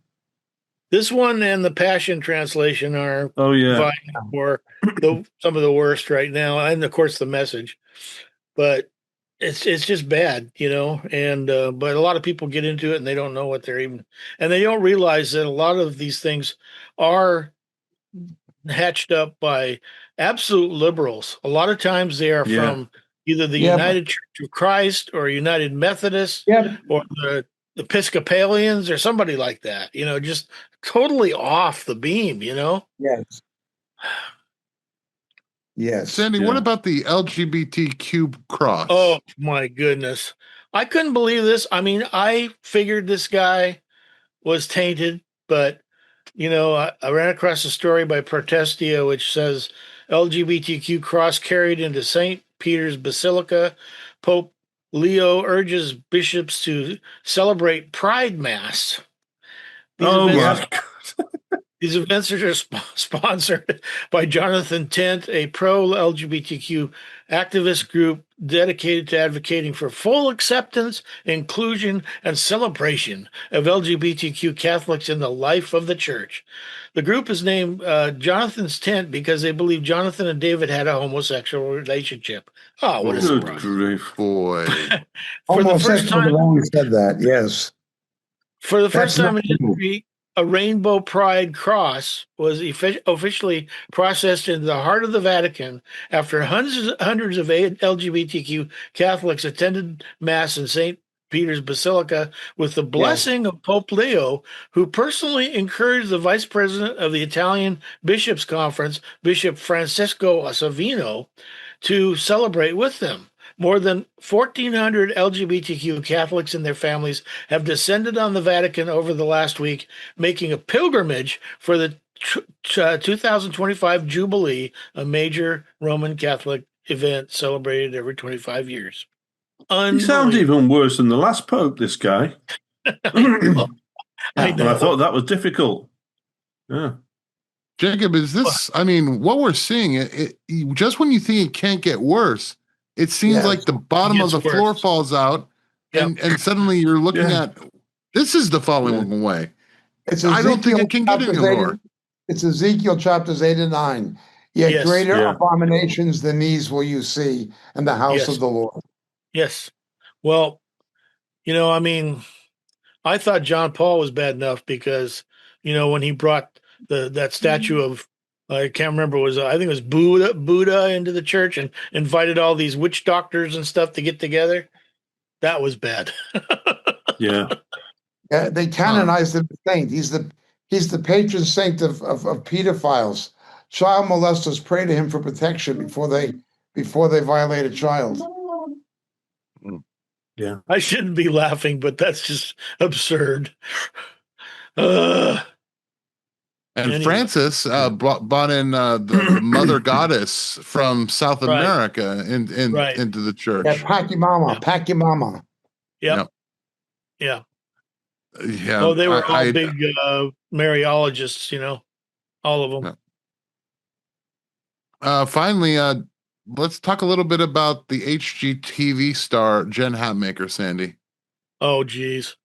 This one and the Passion Translation are vying for some of the worst right now, and of course the Message. But it's just bad, you know. And but a lot of people get into it and they don't know what they're even, and they don't realize that a lot of these things are hatched up by absolute liberals. A lot of times they are from either the United Church of Christ or United Methodists or the Episcopalians or somebody like that, you know, just totally off the beam, you know? Yes. Yes. Sandy, what about the LGBTQ cross? Oh, my goodness. I couldn't believe this. I mean, I figured this guy was tainted, but, you know, I ran across a story by Protestia, which says LGBTQ cross carried into St. Peter's Basilica. Pope Leo urges bishops to celebrate Pride Mass. These events are sponsored by Jonathan Tent, a pro-LGBTQ activist group dedicated to advocating for full acceptance, inclusion, and celebration of LGBTQ Catholics in the life of the church. The group is named Jonathan's Tent because they believe Jonathan and David had a homosexual relationship. Oh, what a surprise. Good boy. For the first time, always said that, yes. For the first time in history, a rainbow pride cross was officially processed into the heart of the Vatican after hundreds of LGBTQ Catholics attended Mass in St. Peter's Basilica with the blessing of Pope Leo, who personally encouraged the vice president of the Italian Bishops' Conference, Bishop Francesco Savino, to celebrate with them. More than 1,400 LGBTQ Catholics and their families have descended on the Vatican over the last week, making a pilgrimage for the 2025 Jubilee, a major Roman Catholic event celebrated every 25 years. He sounds even worse than the last Pope, this guy. I know. I thought that was difficult. Yeah. Jacob, is this, I mean, what we're seeing, just when you think it can't get worse, it seems like the bottom of the floor falls out, and suddenly you're looking at, this is the falling away. It's I don't think it can get any lower. It's Ezekiel chapters 8 and 9. Yet Yes. greater Yeah. abominations than these will you see in the house Yes. of the Lord. Yes. Well, I mean, I thought John Paul was bad enough because, when he brought that statue of, I can't remember, I think it was Buddha into the church and invited all these witch doctors and stuff to get together. That was bad. Yeah. They canonized him as saint. He's the patron saint of pedophiles. Child molesters pray to him for protection before they violate a child. Yeah. I shouldn't be laughing, but that's just absurd. Uh, And Anyway. Francis brought in the mother goddess from South Right. America Right. into the church. Yeah, pack your mama, Yeah. pack your mama. Yep. Yeah. Yeah. Oh, they were all big Mariologists, all of them. Finally, let's talk a little bit about the HGTV star Jen Hatmaker, Sandy. Oh, geez.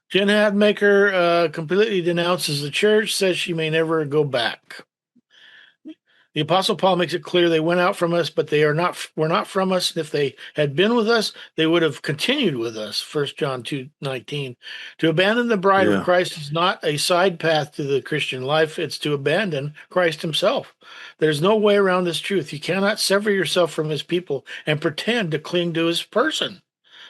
Jen Hatmaker completely denounces the church, says she may never go back. The Apostle Paul makes it clear they went out from us, but were not from us. If they had been with us, they would have continued with us. 1 John 2:19. To abandon the bride Yeah. of Christ is not a side path to the Christian life. It's to abandon Christ himself. There's no way around this truth. You cannot sever yourself from his people and pretend to cling to his person.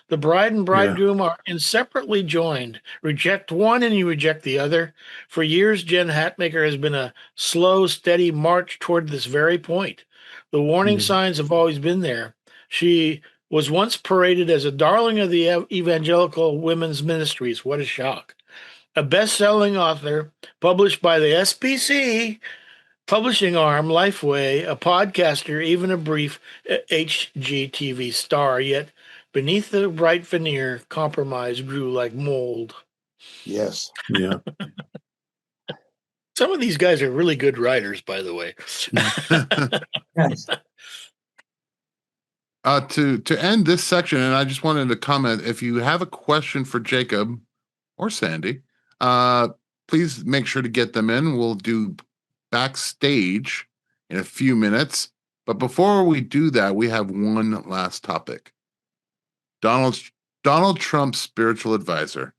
The bride and bridegroom are inseparably joined. Reject one and you reject the other. For years, Jen Hatmaker has been a slow, steady march toward this very point. The warning signs have always been there. She was once paraded as a darling of the Evangelical women's ministries. What a shock. A best-selling author, published by the SPC, publishing arm, Lifeway, a podcaster, even a brief HGTV star, yet beneath the bright veneer, compromise grew like mold. Yes. Yeah. Some of these guys are really good writers, by the way. Yes. To end this section, and I just wanted to comment, if you have a question for Jacob or Sandy, please make sure to get them in. We'll do backstage in a few minutes. But before we do that, we have one last topic. Donald Trump's spiritual advisor,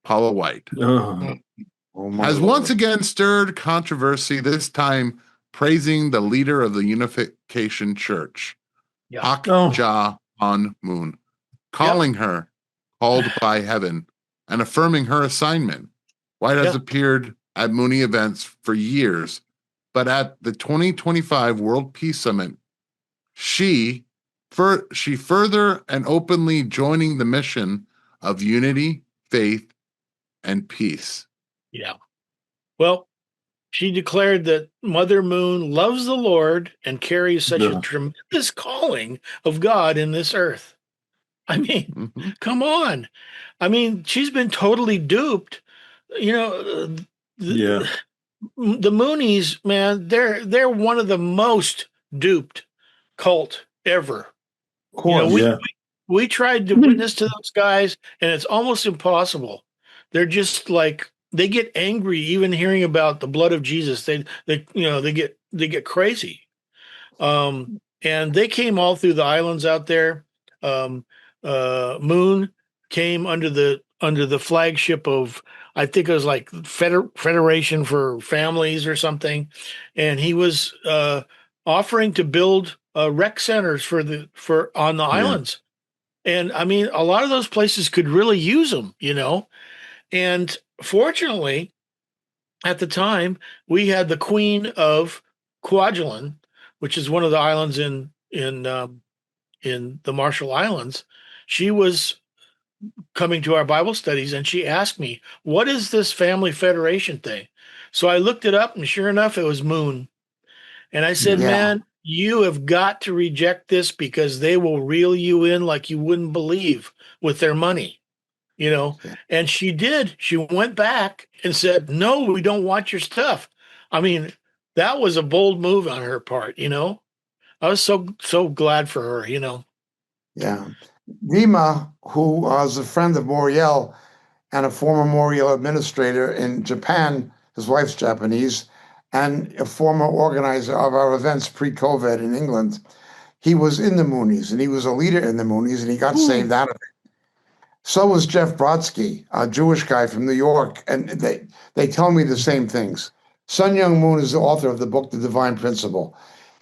Paula White, Oh, has once again stirred controversy, this time praising the leader of the Unification Church, Hak Ja Han Moon, calling her called by heaven and affirming her assignment. White has appeared at Mooneyies events for years, but at the 2025 World Peace Summit, she further and openly joining the mission of unity, faith, and peace. Yeah. Well, she declared that Mother Moon loves the Lord and carries such a tremendous calling of God in this earth. I mean, come on. I mean, she's been totally duped. The Mooneyies, man, they're one of the most duped cult ever. Of course. We tried to witness to those guys, and it's almost impossible. They're just like, they get angry even hearing about the blood of Jesus. They get crazy. And they came all through the islands out there. Moon came under the flagship of, I think it was like Federation for Families or something, and he was offering to build rec centers on the islands. And I mean, a lot of those places could really use them, And fortunately, at the time, we had the Queen of Kwajalein, which is one of the islands in the Marshall Islands. She was coming to our Bible studies, and she asked me, "What is this Family Federation thing?" So I looked it up, and sure enough, it was Moon. And I said, "Man, you have got to reject this because they will reel you in like you wouldn't believe with their money." And she did. She went back and said, "No, we don't want your stuff." I mean, that was a bold move on her part. I was so glad for her. Yeah. Dima, who was a friend of Moriel and a former Moriel administrator in Japan, his wife's Japanese, and a former organizer of our events pre-COVID in England. He was in the Mooneyies, and he was a leader in the Mooneyies, and he got saved out of it. So was Jeff Brodsky, a Jewish guy from New York, and they tell me the same things. Sun Young Moon is the author of the book, The Divine Principle.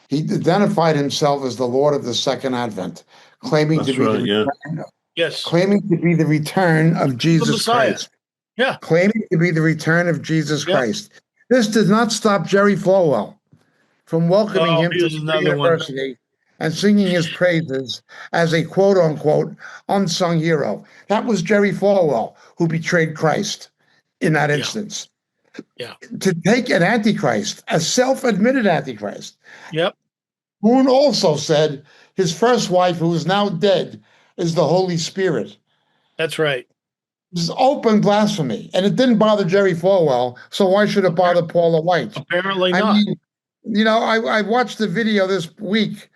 He identified himself as the Lord of the Second Advent, claiming to be the return of Jesus Christ. Yeah. Claiming to be the return of Jesus Christ. This did not stop Jerry Falwell from welcoming him to the university and singing his praises as a quote unquote unsung hero. That was Jerry Falwell who betrayed Christ in that instance. Yeah. To take an antichrist, a self-admitted antichrist. Yep. Moon also said his first wife, who is now dead, is the Holy Spirit. That's right. This is open blasphemy, and it didn't bother Jerry Falwell, so why should it bother Paula White? Apparently not. I mean, you know, I watched the video this week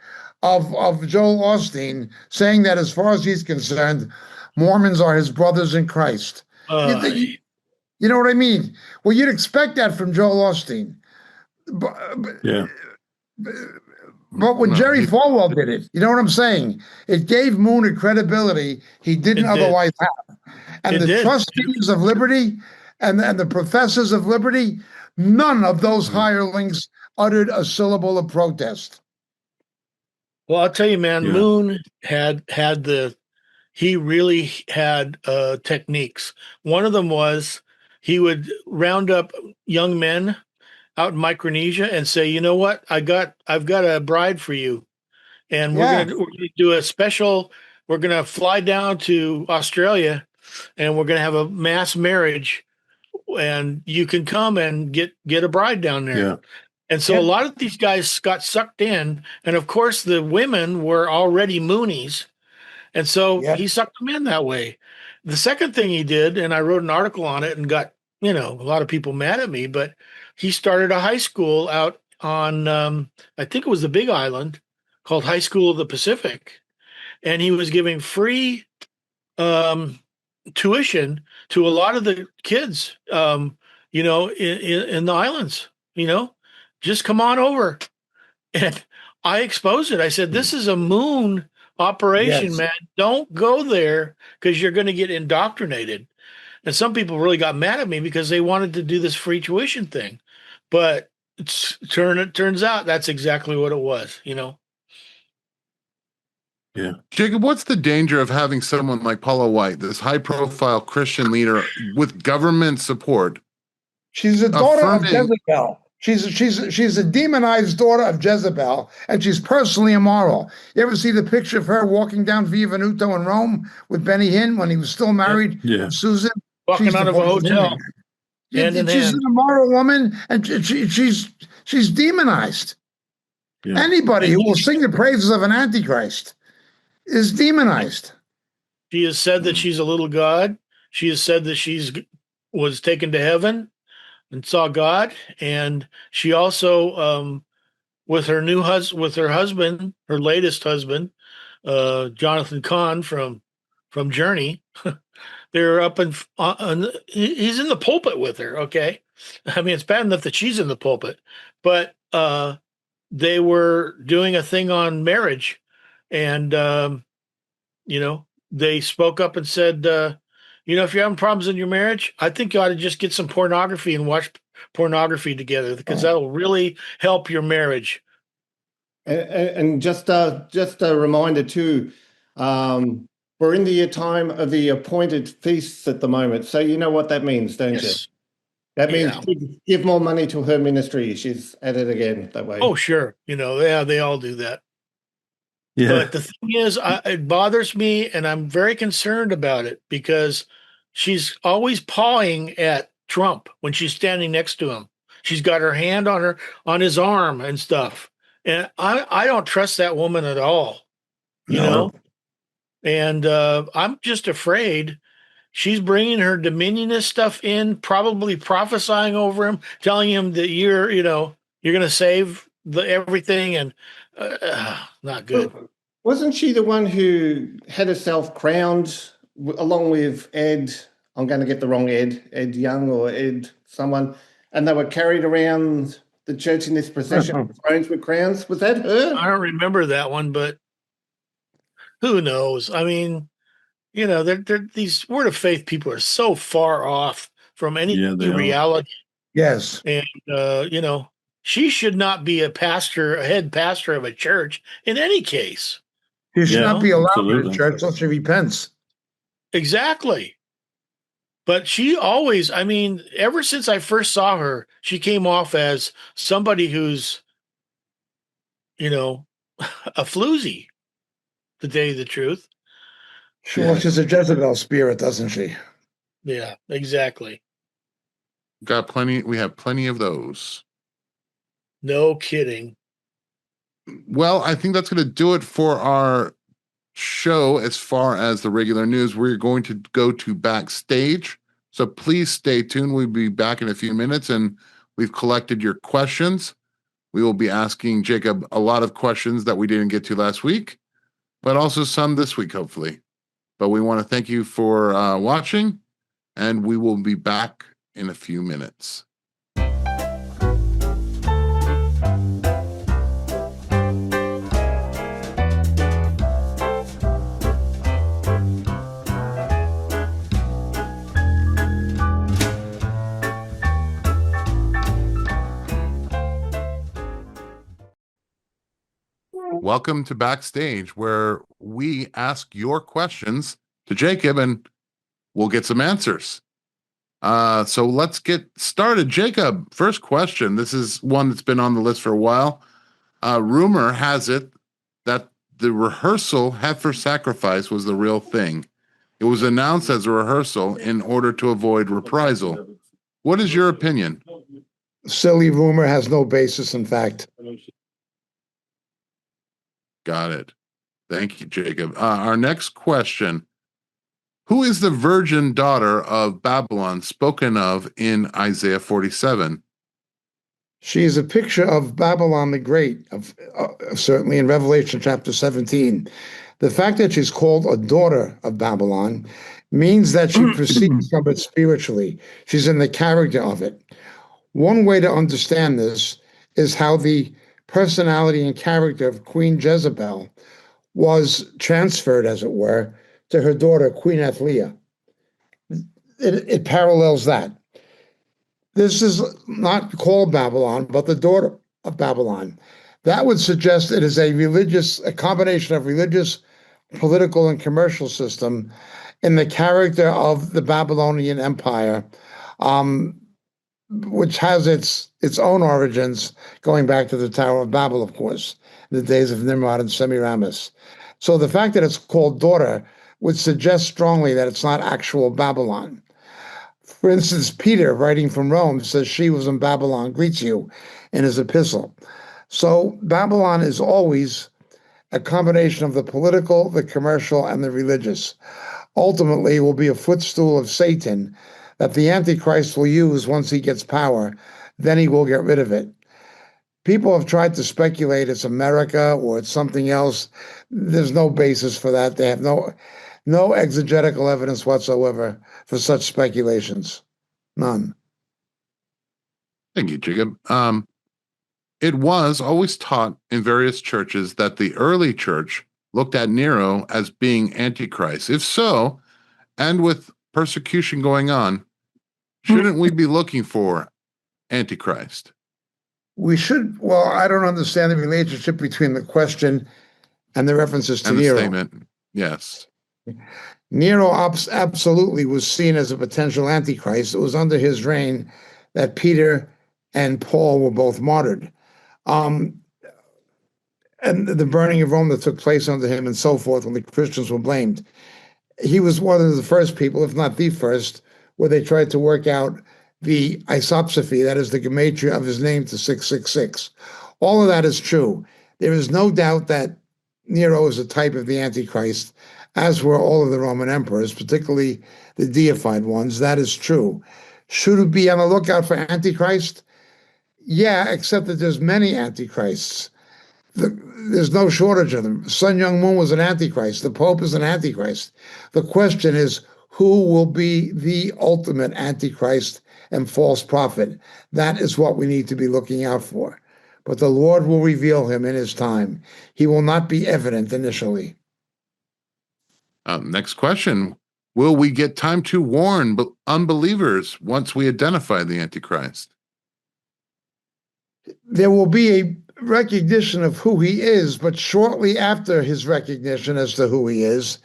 of Joel Osteen saying that as far as he's concerned, Mormons are his brothers in Christ. You know what I mean? Well, you'd expect that from Joel Osteen. But when Jerry Falwell did it, you know what I'm saying? It gave Moon a credibility he didn't otherwise have. And the trustees of liberty and the professors of liberty, none of those hirelings uttered a syllable of protest. Well, I'll tell you, man, Moon he really had techniques. One of them was he would round up young men out in Micronesia and say, you know what, I've got a bride for you. And we're gonna do a special, we're gonna fly down to Australia and we're gonna have a mass marriage and you can come and get a bride down there. Yeah. And so a lot of these guys got sucked in, and of course the women were already Mooneyies. And so he sucked them in that way. The second thing he did, and I wrote an article on it and got, a lot of people mad at me, but he started a high school out on, I think it was the Big Island, called High School of the Pacific. And he was giving free tuition to a lot of the kids, in the islands, just come on over. And I exposed it. I said, this is a Moon operation, man. Don't go there because you're going to get indoctrinated. And some people really got mad at me because they wanted to do this free tuition thing. But it turns out that's exactly what it was, Yeah. Jacob, what's the danger of having someone like Paula White, this high-profile Christian leader with government support? She's a daughter of Jezebel. She's a demonized daughter of Jezebel, and she's personally immoral. You ever see the picture of her walking down Via Veneto in Rome with Benny Hinn when he was still married to Susan? Walking out of a hotel. She's an immoral woman, and she's demonized. Yeah. Anybody who will sing the praises of an antichrist is demonized. She has said that she's a little god. She has said that was taken to heaven and saw God, and she also, with her husband, her latest husband, Jonathan Cahn from Journey, they're up he's in the pulpit with her. Okay, I mean it's bad enough that she's in the pulpit, but they were doing a thing on marriage, and they spoke up and said, if you're having problems in your marriage, I think you ought to just get some pornography and watch pornography together because that'll really help your marriage. And just a reminder too, we're in the time of the appointed feasts at the moment. So you know what that means, don't you? That means give more money to her ministry. She's at it again that way. Oh, sure. They all do that. Yeah. But the thing is, it bothers me, and I'm very concerned about it because she's always pawing at Trump when she's standing next to him. She's got her hand on his arm and stuff. And I don't trust that woman at all, you know? And I'm just afraid she's bringing her dominionist stuff in, probably prophesying over him, telling him that you're going to save everything, and not good. Wasn't she the one who had herself crowned along with Ed? I'm going to get the wrong Ed Young or Ed someone, and they were carried around the church in this procession with thrones with crowns? Was that her? I don't remember that one, but who knows? I mean, you know, these word of faith people are so far off from any Yeah, they are. reality. Yes. And, you know, she should not be a head pastor of a church in any case. He should Yeah, not be allowed in absolutely. the church unless he repents. Exactly. But she always, I mean, ever since I first saw her, she came off as somebody who's, you know, a floozy, to tell you the truth. Well, she's a Jezebel spirit, doesn't she? Yeah, exactly. We have plenty of those. No kidding. Well, I think that's going to do it for our show as far as the regular news. We're going to go to backstage. So please stay tuned. We'll be back in a few minutes and we've collected your questions. We will be asking Jacob a lot of questions that we didn't get to last week, but also some this week, hopefully. But we want to thank you for watching, and we will be back in a few minutes. Welcome to Backstage, where we ask your questions to Jacob and we'll get some answers. So let's get started. Jacob, first question. This is one that's been on the list for a while. Rumor has it that the rehearsal heifer sacrifice was the real thing. It was announced as a rehearsal in order to avoid reprisal. What is your opinion? Silly rumor has no basis in fact. Got it. Thank you, Jacob. Our next question. Who is the virgin daughter of Babylon spoken of in Isaiah 47? She is a picture of Babylon the Great, certainly in Revelation chapter 17. The fact that she's called a daughter of Babylon means that she proceeds from it spiritually. She's in the character of it. One way to understand this is how the personality and character of Queen Jezebel was transferred, as it were, to her daughter, Queen Athaliah. It parallels that. This is not called Babylon, but the daughter of Babylon. That would suggest it is a combination of religious, political, and commercial system in the character of the Babylonian Empire, which has its own origins going back to the Tower of Babel, of course, in the days of Nimrod and Semiramis. So the fact that it's called daughter would suggest strongly that it's not actual Babylon. For instance, Peter, writing from Rome, says she was in Babylon, greets you in his epistle. So Babylon is always a combination of the political, the commercial, and the religious. Ultimately, it will be a footstool of Satan that the Antichrist will use once he gets power. Then he will get rid of it. People have tried to speculate it's America or it's something else. There's no basis for that. They have no exegetical evidence whatsoever for such speculations. None. Thank you, Jacob. It was always taught in various churches that the early church looked at Nero as being Antichrist. If so, and with persecution going on, shouldn't we be looking for Antichrist? We should. Well, I don't understand the relationship between the question and the references to And the Nero. statement, yes. Nero absolutely was seen as a potential Antichrist. It was under his reign that Peter and Paul were both martyred. And the burning of Rome that took place under him and so forth when the Christians were blamed. He was one of the first people, if not the first, where they tried to work out the isopsephy, that is the gematria of his name, to 666. All of that is true. There is no doubt that Nero is a type of the Antichrist, as were all of the Roman emperors, particularly the deified ones. That is true. Should we be on the lookout for Antichrist? Yeah, except that there's many Antichrists. There's no shortage of them. Sun Myung Moon was an Antichrist. The Pope is an Antichrist. The question is, who will be the ultimate Antichrist and false prophet. That is what we need to be looking out for. But the Lord will reveal him in his time. He will not be evident initially. Next question. Will we get time to warn unbelievers once we identify the Antichrist? There will be a recognition of who he is, but shortly after his recognition as to who he is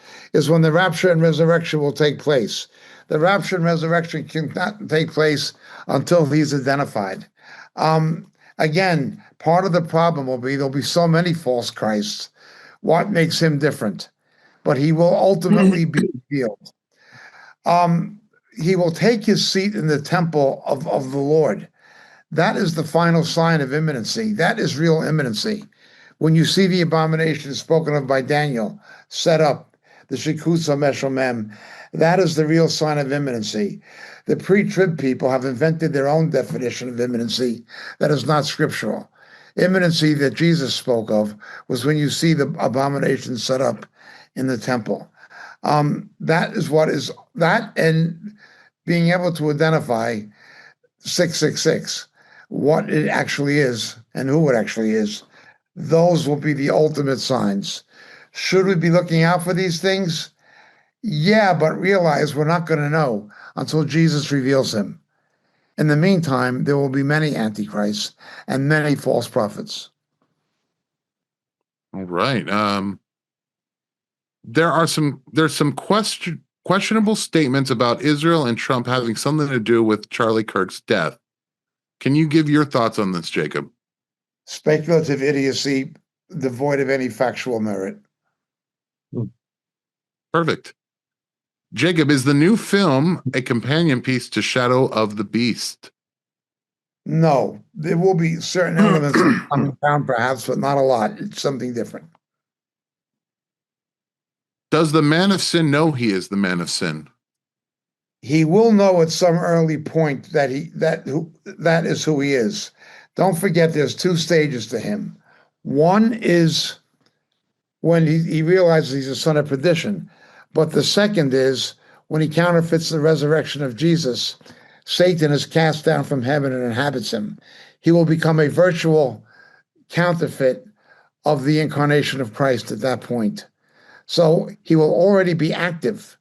when the rapture and resurrection will take place. The rapture and resurrection cannot take place until he's identified. Again, part of the problem will be there'll be so many false Christs. What makes him different? But he will ultimately be revealed. He will take his seat in the temple of the Lord. That is the final sign of imminency. That is real imminency. When you see the abomination spoken of by Daniel set up, the Shikutza Meshomem, that is the real sign of imminency. The pre-trib people have invented their own definition of imminency that is not scriptural. Imminency that Jesus spoke of was when you see the abomination set up in the temple. That is what is that, and being able to identify 666, what it actually is and who it actually is. Those will be the ultimate signs. Should we be looking out for these things? Yeah, but realize we're not going to know until Jesus reveals him. In the meantime, there will be many antichrists and many false prophets. All right. There's some questionable statements about Israel and Trump having something to do with Charlie Kirk's death. Can you give your thoughts on this, Jacob? Speculative idiocy, devoid of any factual merit. Perfect. Jacob, is the new film a companion piece to Shadow of the Beast? No, there will be certain elements coming down perhaps, but not a lot. It's something different. Does the man of sin know he is the man of sin? He will know at some early point that that is who he is. Don't forget, there's two stages to him. One is when he realizes he's a son of perdition. But the second is when he counterfeits the resurrection of Jesus, Satan is cast down from heaven and inhabits him. He will become a virtual counterfeit of the incarnation of Christ at that point. So he will already be active,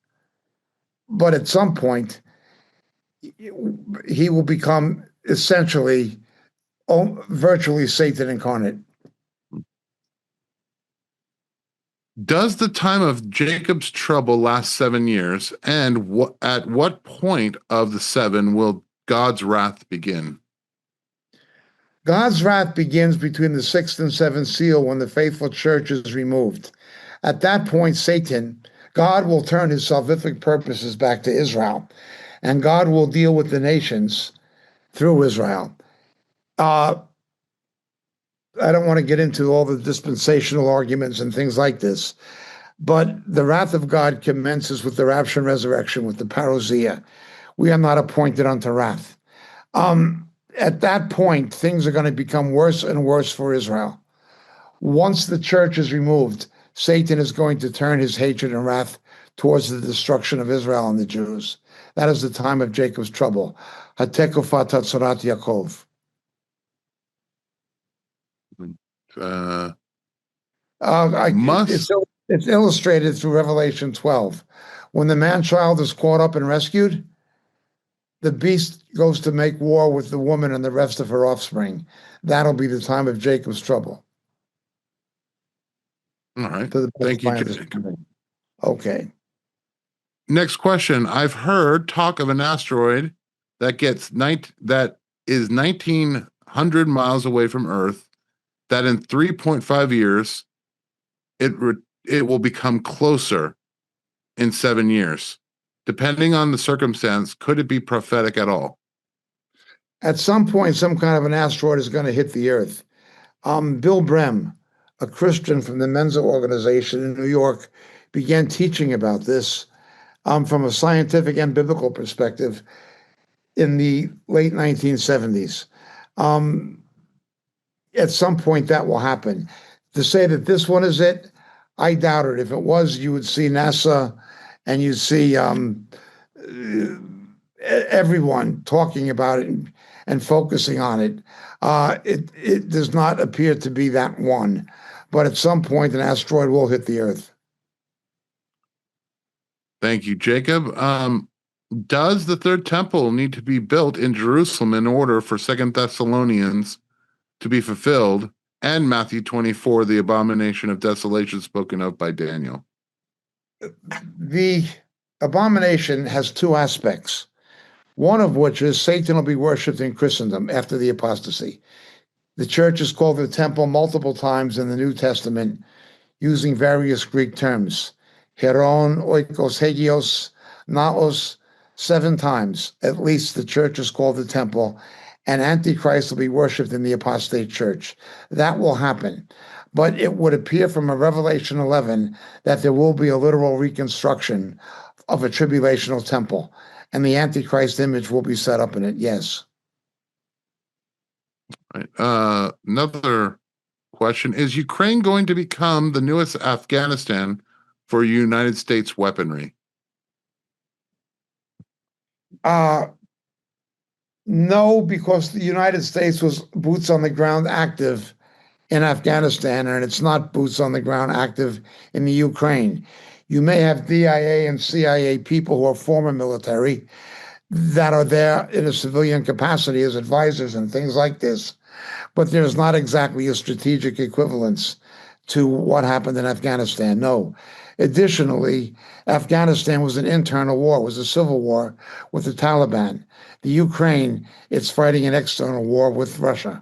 but at some point, he will become essentially virtually Satan incarnate. Does the time of Jacob's trouble last 7 years? And at what point of the 7 will God's wrath begin? God's wrath begins between the 6th and 7th seal when the faithful church is removed. At that point, God will turn his salvific purposes back to Israel, and God will deal with the nations through Israel. I don't want to get into all the dispensational arguments and things like this, but the wrath of God commences with the rapture and resurrection, with the parousia. We are not appointed unto wrath. At that point, things are going to become worse and worse for Israel. Once the church is removed, Satan is going to turn his hatred and wrath towards the destruction of Israel and the Jews. That is the time of Jacob's trouble. Hatekufat Hatzarat Yaakov. It's illustrated through Revelation 12. When the man-child is caught up and rescued, the beast goes to make war with the woman and the rest of her offspring. That'll be the time of Jacob's trouble. All right. Thank you, Jacob. Okay. Next question. I've heard talk of an asteroid that is 1,900 miles away from Earth, that in 3.5 years, it will become closer in 7 years. Depending on the circumstance, could it be prophetic at all? At some point, some kind of an asteroid is going to hit the Earth. Bill Brehm, a Christian from the Mensa organization in New York, began teaching about this from a scientific and biblical perspective in the late 1970s. At some point, that will happen. To say that this one is it, I doubt it. If it was, you would see NASA and you see everyone talking about it and focusing on it. It does not appear to be that one, but at some point an asteroid will hit the Earth. Thank you, Jacob. Does the third temple need to be built in Jerusalem in order for 2 Thessalonians to be fulfilled and Matthew 24, the abomination of desolation spoken of by Daniel? The abomination has two aspects, one of which is Satan will be worshipped in Christendom after the apostasy. The church is called the temple multiple times in the New Testament using various Greek terms. Heron, oikos, hagios, naos, 7 times at least the church is called the temple, and Antichrist will be worshipped in the apostate church. That will happen. But it would appear from a Revelation 11 that there will be a literal reconstruction of a tribulational temple, and the Antichrist image will be set up in it, yes. Right. Another question, is Ukraine going to become the newest Afghanistan for United States weaponry? No, because the United States was boots on the ground active in Afghanistan, and it's not boots on the ground active in the Ukraine. You may have DIA and CIA people who are former military that are there in a civilian capacity as advisors and things like this, but there's not exactly a strategic equivalence to what happened in Afghanistan, no. Additionally, Afghanistan was an internal war, was a civil war with the Taliban. The Ukraine, it's fighting an external war with Russia.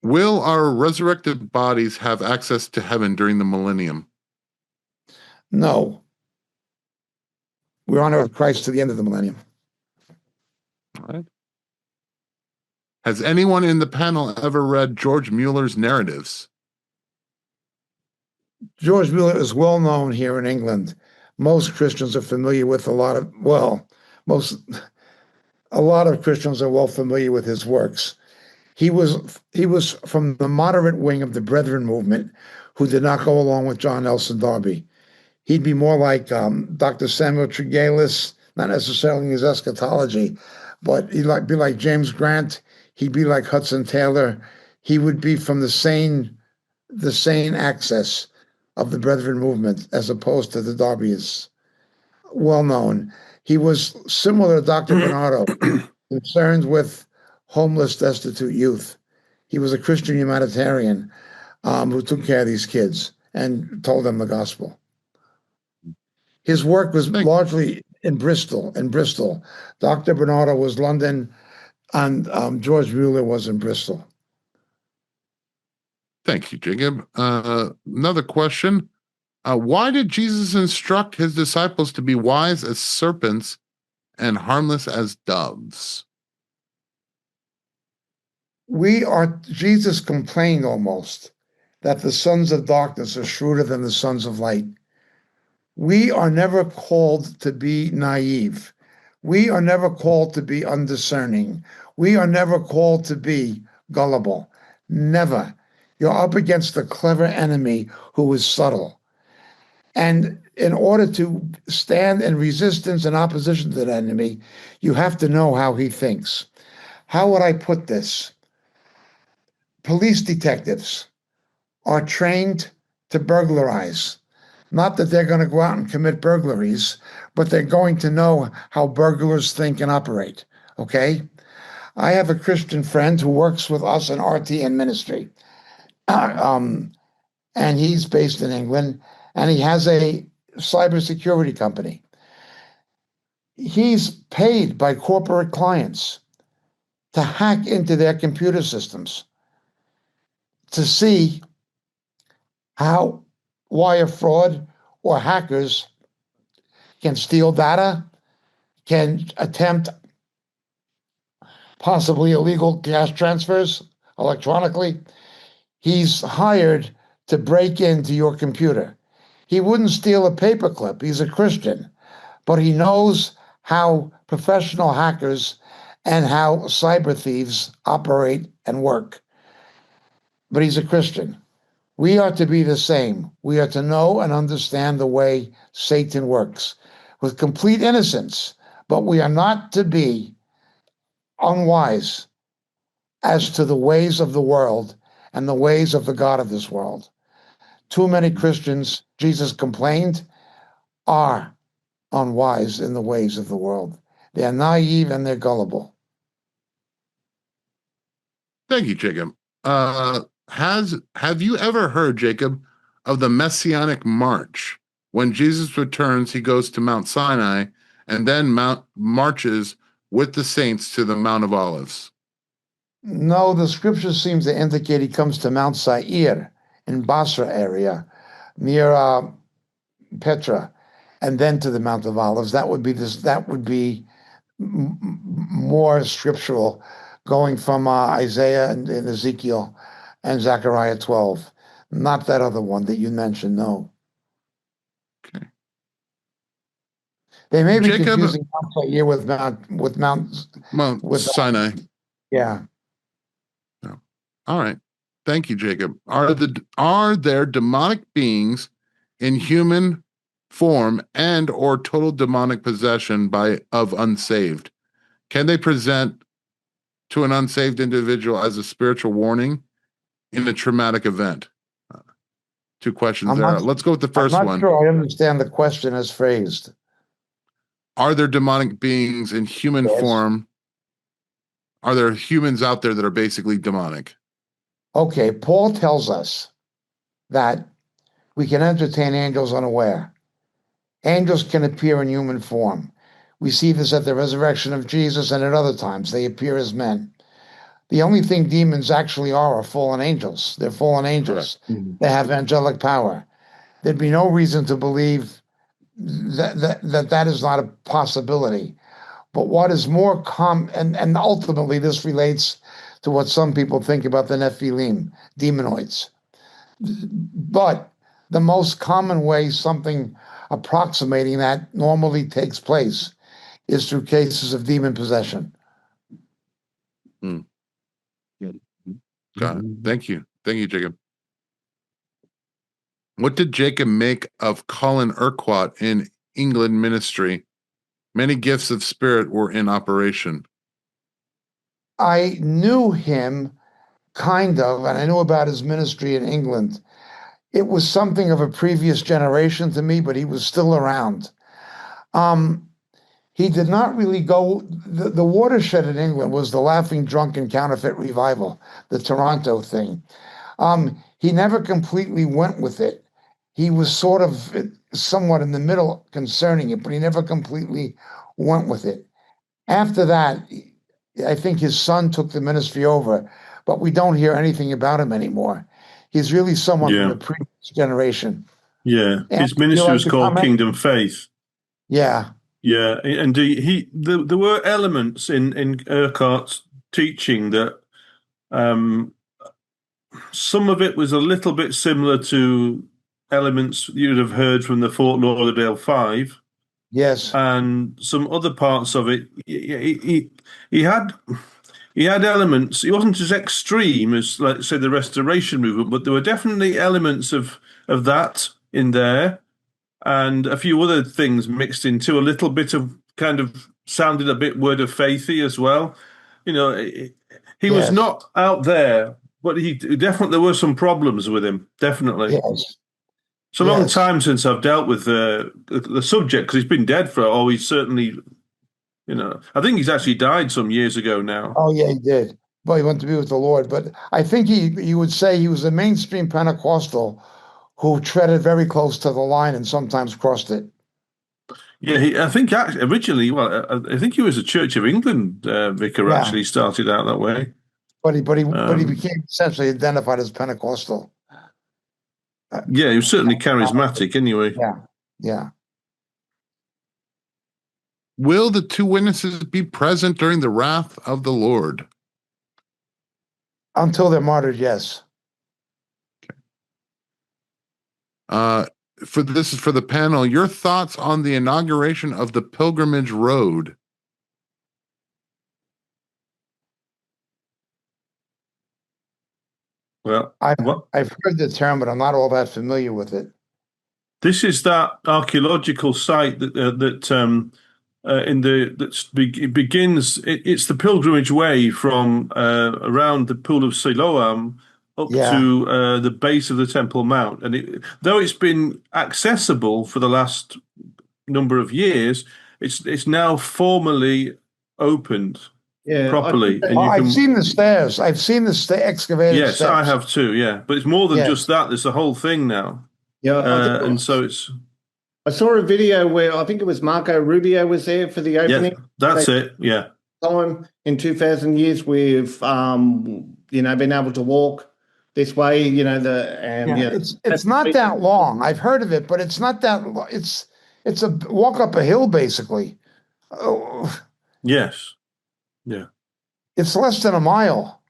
Will our resurrected bodies have access to heaven during the millennium? No. We're on earth with Christ to the end of the millennium. All right. Has anyone in the panel ever read George Mueller's narratives? George Mueller is well known here in England. Most Christians are familiar with a lot of Christians are well familiar with his works. He was from the moderate wing of the Brethren movement who did not go along with John Nelson Darby. He'd be more like Dr. Samuel Tregillis, not necessarily in his eschatology, but he'd be like James Grant. He'd be like Hudson Taylor. He would be from the sane access of the Brethren movement as opposed to the Darbyists. Well known. He was similar to Dr. Bernardo, concerned with homeless, destitute youth. He was a Christian humanitarian who took care of these kids and told them the gospel. His work was largely in Bristol. Dr. Bernardo was London, and George Mueller was in Bristol. Thank you, Jacob. Another question. Why did Jesus instruct his disciples to be wise as serpents and harmless as doves? Jesus complained almost that the sons of darkness are shrewder than the sons of light. We are never called to be naive. We are never called to be undiscerning. We are never called to be gullible. Never. You're up against a clever enemy who is subtle. And in order to stand in resistance and opposition to that enemy, you have to know how he thinks. How would I put this? Police detectives are trained to burglarize. Not that they're going to go out and commit burglaries, but they're going to know how burglars think and operate, okay? I have a Christian friend who works with us in RTN ministry, and he's based in England, and he has a cybersecurity company. He's paid by corporate clients to hack into their computer systems to see how wire fraud or hackers can steal data, can attempt possibly illegal cash transfers electronically. He's hired to break into your computer. He wouldn't steal a paperclip. He's a Christian, but he knows how professional hackers and how cyber thieves operate and work. But he's a Christian. We are to be the same. We are to know and understand the way Satan works with complete innocence, but we are not to be unwise as to the ways of the world and the ways of the God of this world. Too many Christians, Jesus complained, are unwise in the ways of the world. They're naive and they're gullible. Thank you, Jacob. Have you ever heard, Jacob, of the Messianic March? When Jesus returns, he goes to Mount Sinai and then marches with the saints to the Mount of Olives. No, the scripture seems to indicate he comes to Mount Seir in Basra area near Petra, and then to the Mount of Olives. That would be more scriptural, going from Isaiah and Ezekiel and Zechariah 12. Not that other one that you mentioned, no. Okay. They may be Jacob, confusing Mount Seir with Mount Sinai. Yeah. No. All right. Thank you, Jacob. Are there demonic beings in human form and or total demonic possession of unsaved? Can they present to an unsaved individual as a spiritual warning in a traumatic event? Two questions there. Let's go with the first one. I'm not sure I understand the question as phrased. Are there demonic beings in human form? Are there humans out there that are basically demonic? Okay, Paul tells us that we can entertain angels unaware. Angels can appear in human form. We see this at the resurrection of Jesus and at other times. They appear as men. The only thing demons actually are fallen angels. They're fallen angels. They have angelic power. There'd be no reason to believe that is not a possibility. But what is more common, and ultimately this relates to what some people think about the Nephilim, demonoids. But the most common way something approximating that normally takes place is through cases of demon possession. Got it. Thank you. Thank you, Jacob. What did Jacob make of Colin Urquhart in England ministry? Many gifts of spirit were in operation. I knew him kind of, and I knew about his ministry in England. It was something of a previous generation to me, but he was still around. He did not really go, the watershed in England was the Laughing Drunken Counterfeit Revival, the Toronto thing. He never completely went with it. He was sort of somewhat in the middle concerning it, but he never completely went with it. After that, I think his son took the ministry over, but we don't hear anything about him anymore. He's really someone from the previous generation. Yeah, And his ministry was called comment? Kingdom Faith. Yeah. Yeah, and there were elements in Urquhart's teaching that some of it was a little bit similar to elements you'd have heard from the Fort Lauderdale Five. Yes. And some other parts of it, he had elements. He wasn't as extreme as, let's say, the Restoration movement, but there were definitely elements of that in there, and a few other things mixed into a little bit of kind of sounded a bit word of faithy as well. You know, he was not out there, but he definitely, there were some problems with him. Definitely. Yes. It's a long time since I've dealt with the subject, because he's been dead for, he's certainly, I think he's actually died some years ago now. Oh, yeah, he did. Well, he went to be with the Lord. But I think you would say he was a mainstream Pentecostal who treaded very close to the line and sometimes crossed it. Yeah, I think actually, originally, I think he was a Church of England vicar, actually started out that way. But he became essentially identified as Pentecostal. Yeah, he was certainly charismatic anyway. Yeah. Will the two witnesses be present during the wrath of the Lord? Until they're martyred, yes. This is for the panel. Your thoughts on the inauguration of the Pilgrimage Road? Well, I've heard the term, but I'm not all that familiar with it. this is that archaeological site that it begins. It's the pilgrimage way from around the Pool of Siloam up to the base of the Temple Mount, and though it's been accessible for the last number of years, it's now formally opened properly, and you can. I've seen the stairs. I've seen the excavated Yes, steps. I have too. Yeah, but it's more than just that. There's the whole thing now. Yeah, and so it's. I saw a video where I think it was Marco Rubio was there for the opening. Yeah, that's it. Yeah. Time in 2000 years, we've been able to walk this way. It's not that long. I've heard of it, but it's not that. It's a walk up a hill basically. Oh, Yes. Yeah. it's less than a mile.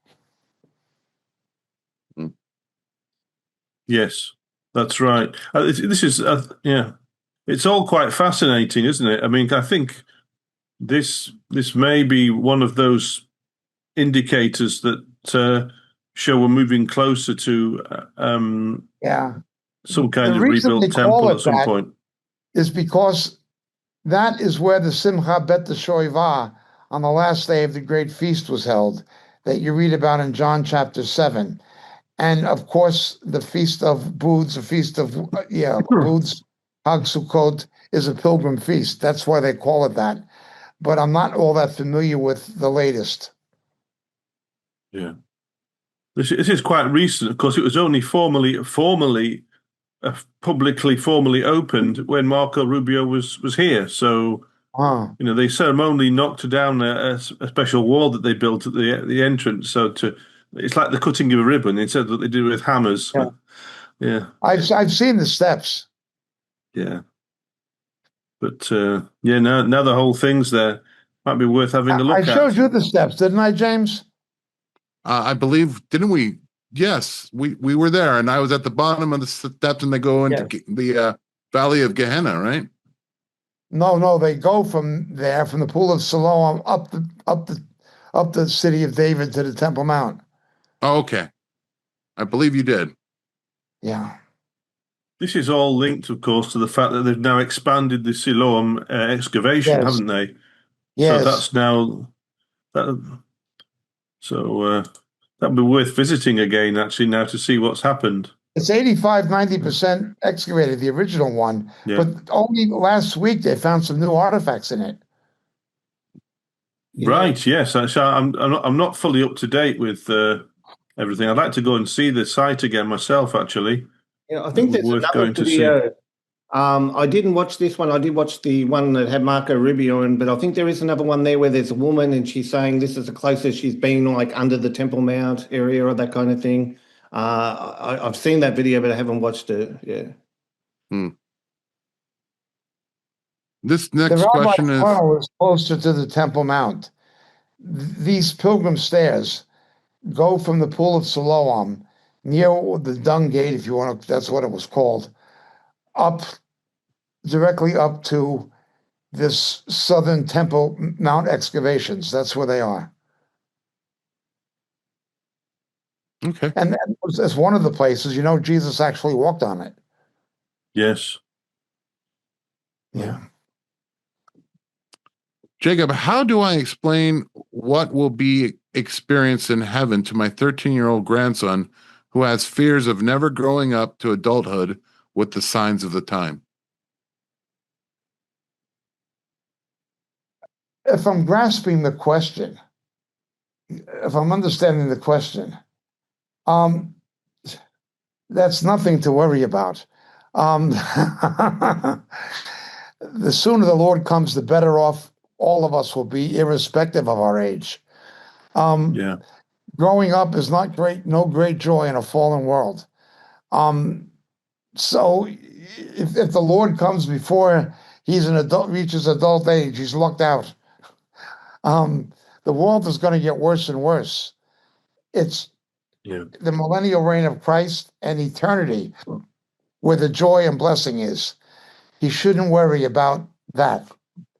Yes, that's right. This is it's all quite fascinating, isn't it? I mean, I think this may be one of those indicators that show we're moving closer to some kind of rebuilt temple at some point. Is because that is where the Simcha Bet Shoivah on the last day of the great feast was held, that you read about in John chapter 7. And of course, the Feast of Booths, the Feast of, Booths, Hag Sukkot, is a pilgrim feast. That's why they call it that. But I'm not all that familiar with the latest. Yeah. This is quite recent. Of course, it was only publicly formally opened when Marco Rubio was here. So, they ceremonially knocked down a special wall that they built at the entrance. So it's like the cutting of a ribbon instead of what they do with hammers. Yeah. I've seen the steps. Yeah. But now the whole thing's there. Might be worth having a look at. I showed you the steps, didn't I, James? I believe, didn't we? Yes, we were there, and I was at the bottom of the steps, and they go into the Valley of Gehenna, right? No, they go from there, from the Pool of Siloam up the city of David to the Temple Mount. Oh, okay. I believe you did. Yeah. This is all linked, of course, to the fact that they've now expanded the Siloam excavation, haven't they? Yes. So that's now that'd be worth visiting again, actually, now to see what's happened. It's 85-90% excavated, the original one. Yeah. But only last week they found some new artifacts in it. Right, yes. I'm not fully up to date with everything. I'd like to go and see the site again myself, actually. Yeah, I think there's another video. I didn't watch this one. I did watch the one that had Marco Rubio in, but I think there is another one there where there's a woman and she's saying this is the closest she's been, like under the Temple Mount area or that kind of thing. I've seen that video, but I haven't watched it. Yeah. This next question is closer to the Temple Mount. These pilgrim stairs go from the Pool of Siloam near the Dung Gate, if you want to, that's what it was called, directly up to this southern Temple Mount excavations. That's where they are. Okay. And as one of the places, Jesus actually walked on it. Yes. Yeah. Jacob, how do I explain what will be experienced in heaven to my 13-year-old grandson who has fears of never growing up to adulthood with the signs of the time? If I'm grasping the question, if I'm understanding the question, that's nothing to worry about. The sooner the Lord comes, the better off all of us will be, irrespective of our age. Growing up is not great, no great joy in a fallen world. So if the Lord comes before he's an adult, reaches adult age, he's lucked out. The world is going to get worse and worse. It's the millennial reign of Christ and eternity where the joy and blessing is. He shouldn't worry about that.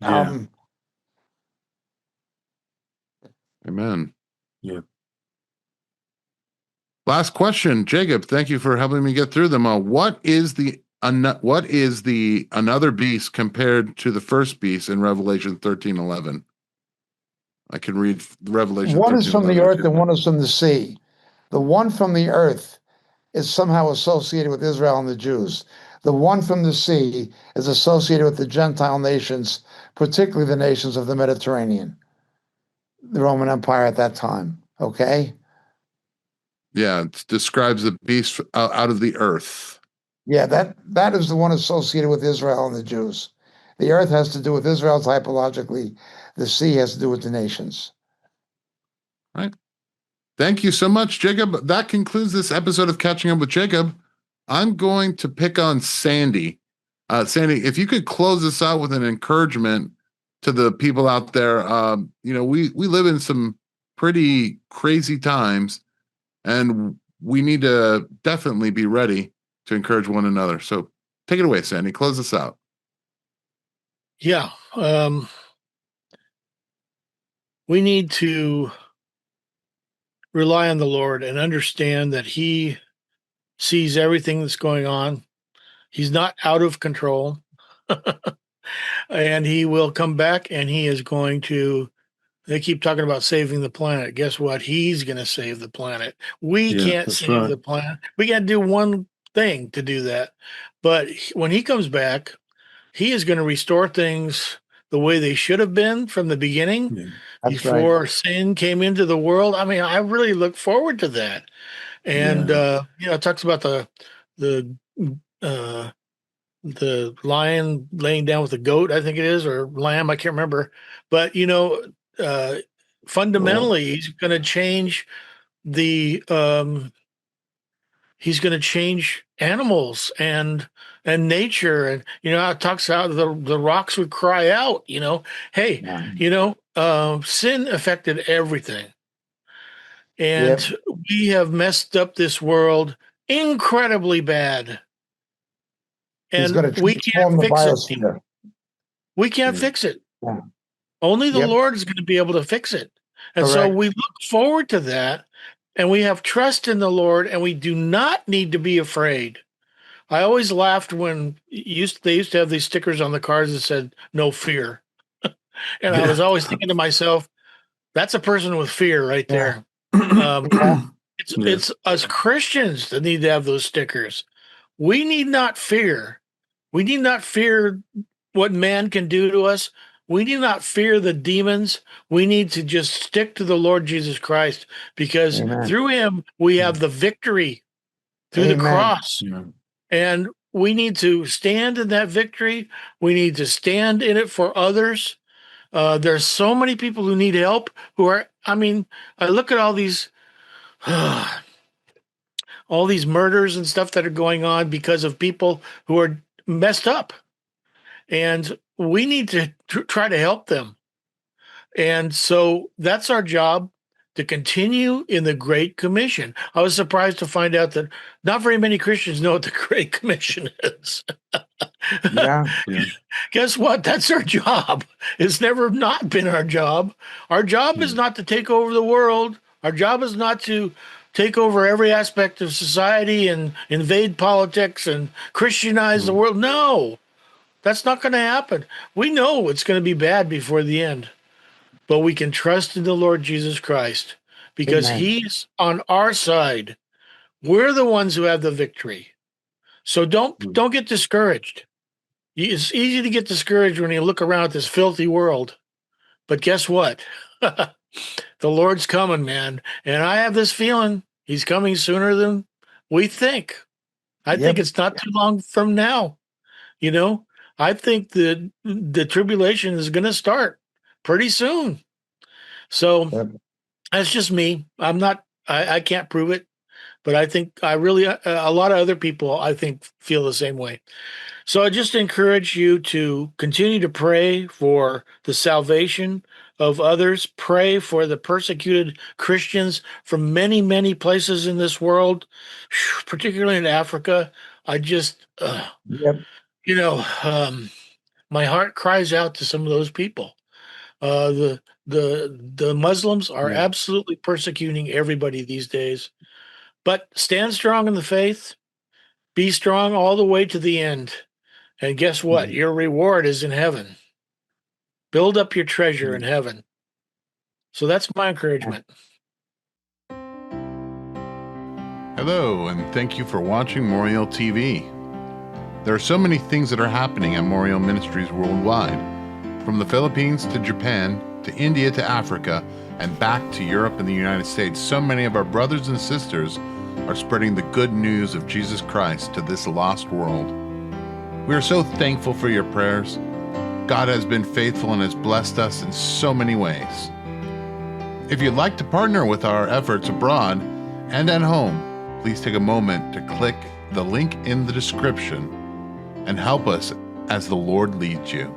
Amen. Yeah. Last question, Jacob. Thank you for helping me get through them all. What is the another beast compared to the first beast in Revelation 13:11? I can read Revelation. One is from the 13:11. earth and one is from the sea. The one from the earth is somehow associated with Israel and the Jews. The one from the sea is associated with the Gentile nations, particularly the nations of the Mediterranean, the Roman Empire at that time. Okay? Yeah, it describes the beast out of the earth. Yeah, that is the one associated with Israel and the Jews. The earth has to do with Israel typologically. The sea has to do with the nations. Right. Thank you so much, Jacob. That concludes this episode of Catching Up with Jacob. I'm going to pick on Sandy. Sandy, if you could close this out with an encouragement to the people out there. We live in some pretty crazy times, and we need to definitely be ready to encourage one another. So take it away, Sandy. Close this out. Yeah. We need to rely on the Lord and understand that He sees everything that's going on. He's not out of control. And He will come back, and He is going to. They keep talking about saving the planet. Guess what? He's going to save the planet. We can't save the planet. We got to do one thing to do that. But when He comes back, He is going to restore things the way they should have been from the beginning, before sin came into the world. I mean, I really look forward to that. And it talks about the lion laying down with the goat, I think it is, or lamb, I can't remember. But fundamentally, He's going to change he's going to change animals and nature, and it talks about the rocks would cry out. Hey, sin affected everything, and we have messed up this world incredibly bad, and we can't fix it. We can't fix it. Yeah. Only the Lord is going to be able to fix it, and so we look forward to that. And we have trust in the Lord, and we do not need to be afraid. I always laughed when they used to have these stickers on the cars that said "No fear," and I was always thinking to myself, "That's a person with fear right there." It's us Christians that need to have those stickers. We need not fear. We need not fear what man can do to us. We need not fear the demons. We need to just stick to the Lord Jesus Christ, because through Him we have the victory through the cross. And we need to stand in that victory. We need to stand in it for others. There's so many people who need help I look at all these murders and stuff that are going on because of people who are messed up. And we need to try to help them. And so that's our job, to continue in the Great Commission. I was surprised to find out that not very many Christians know what the Great Commission is. Guess what? That's our job. It's never not been our job. Our job is not to take over the world. Our job is not to take over every aspect of society and invade politics and Christianize the world. No. That's not going to happen. We know it's going to be bad before the end, but we can trust in the Lord Jesus Christ, because He's on our side. We're the ones who have the victory. So don't get discouraged. It's easy to get discouraged when you look around at this filthy world, but guess what? The Lord's coming, man. And I have this feeling He's coming sooner than we think. I think it's not too long from now. I think the tribulation is going to start pretty soon. So that's just me. I can't prove it, but I think a lot of other people, I think, feel the same way. So I just encourage you to continue to pray for the salvation of others. Pray for the persecuted Christians from many, many places in this world, particularly in Africa. I just, my heart cries out to some of those people. The Muslims are absolutely persecuting everybody these days. But stand strong in the faith. Be strong all the way to the end. And guess what? Your reward is in heaven. Build up your treasure in heaven. So that's my encouragement. Hello, and thank you for watching Moriel TV. There are so many things that are happening at Moriel Ministries worldwide, from the Philippines to Japan to India to Africa and back to Europe and the United States. So many of our brothers and sisters are spreading the good news of Jesus Christ to this lost world. We are so thankful for your prayers. God has been faithful and has blessed us in so many ways. If you'd like to partner with our efforts abroad and at home, please take a moment to click the link in the description and help us as the Lord leads you.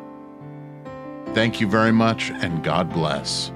Thank you very much, and God bless.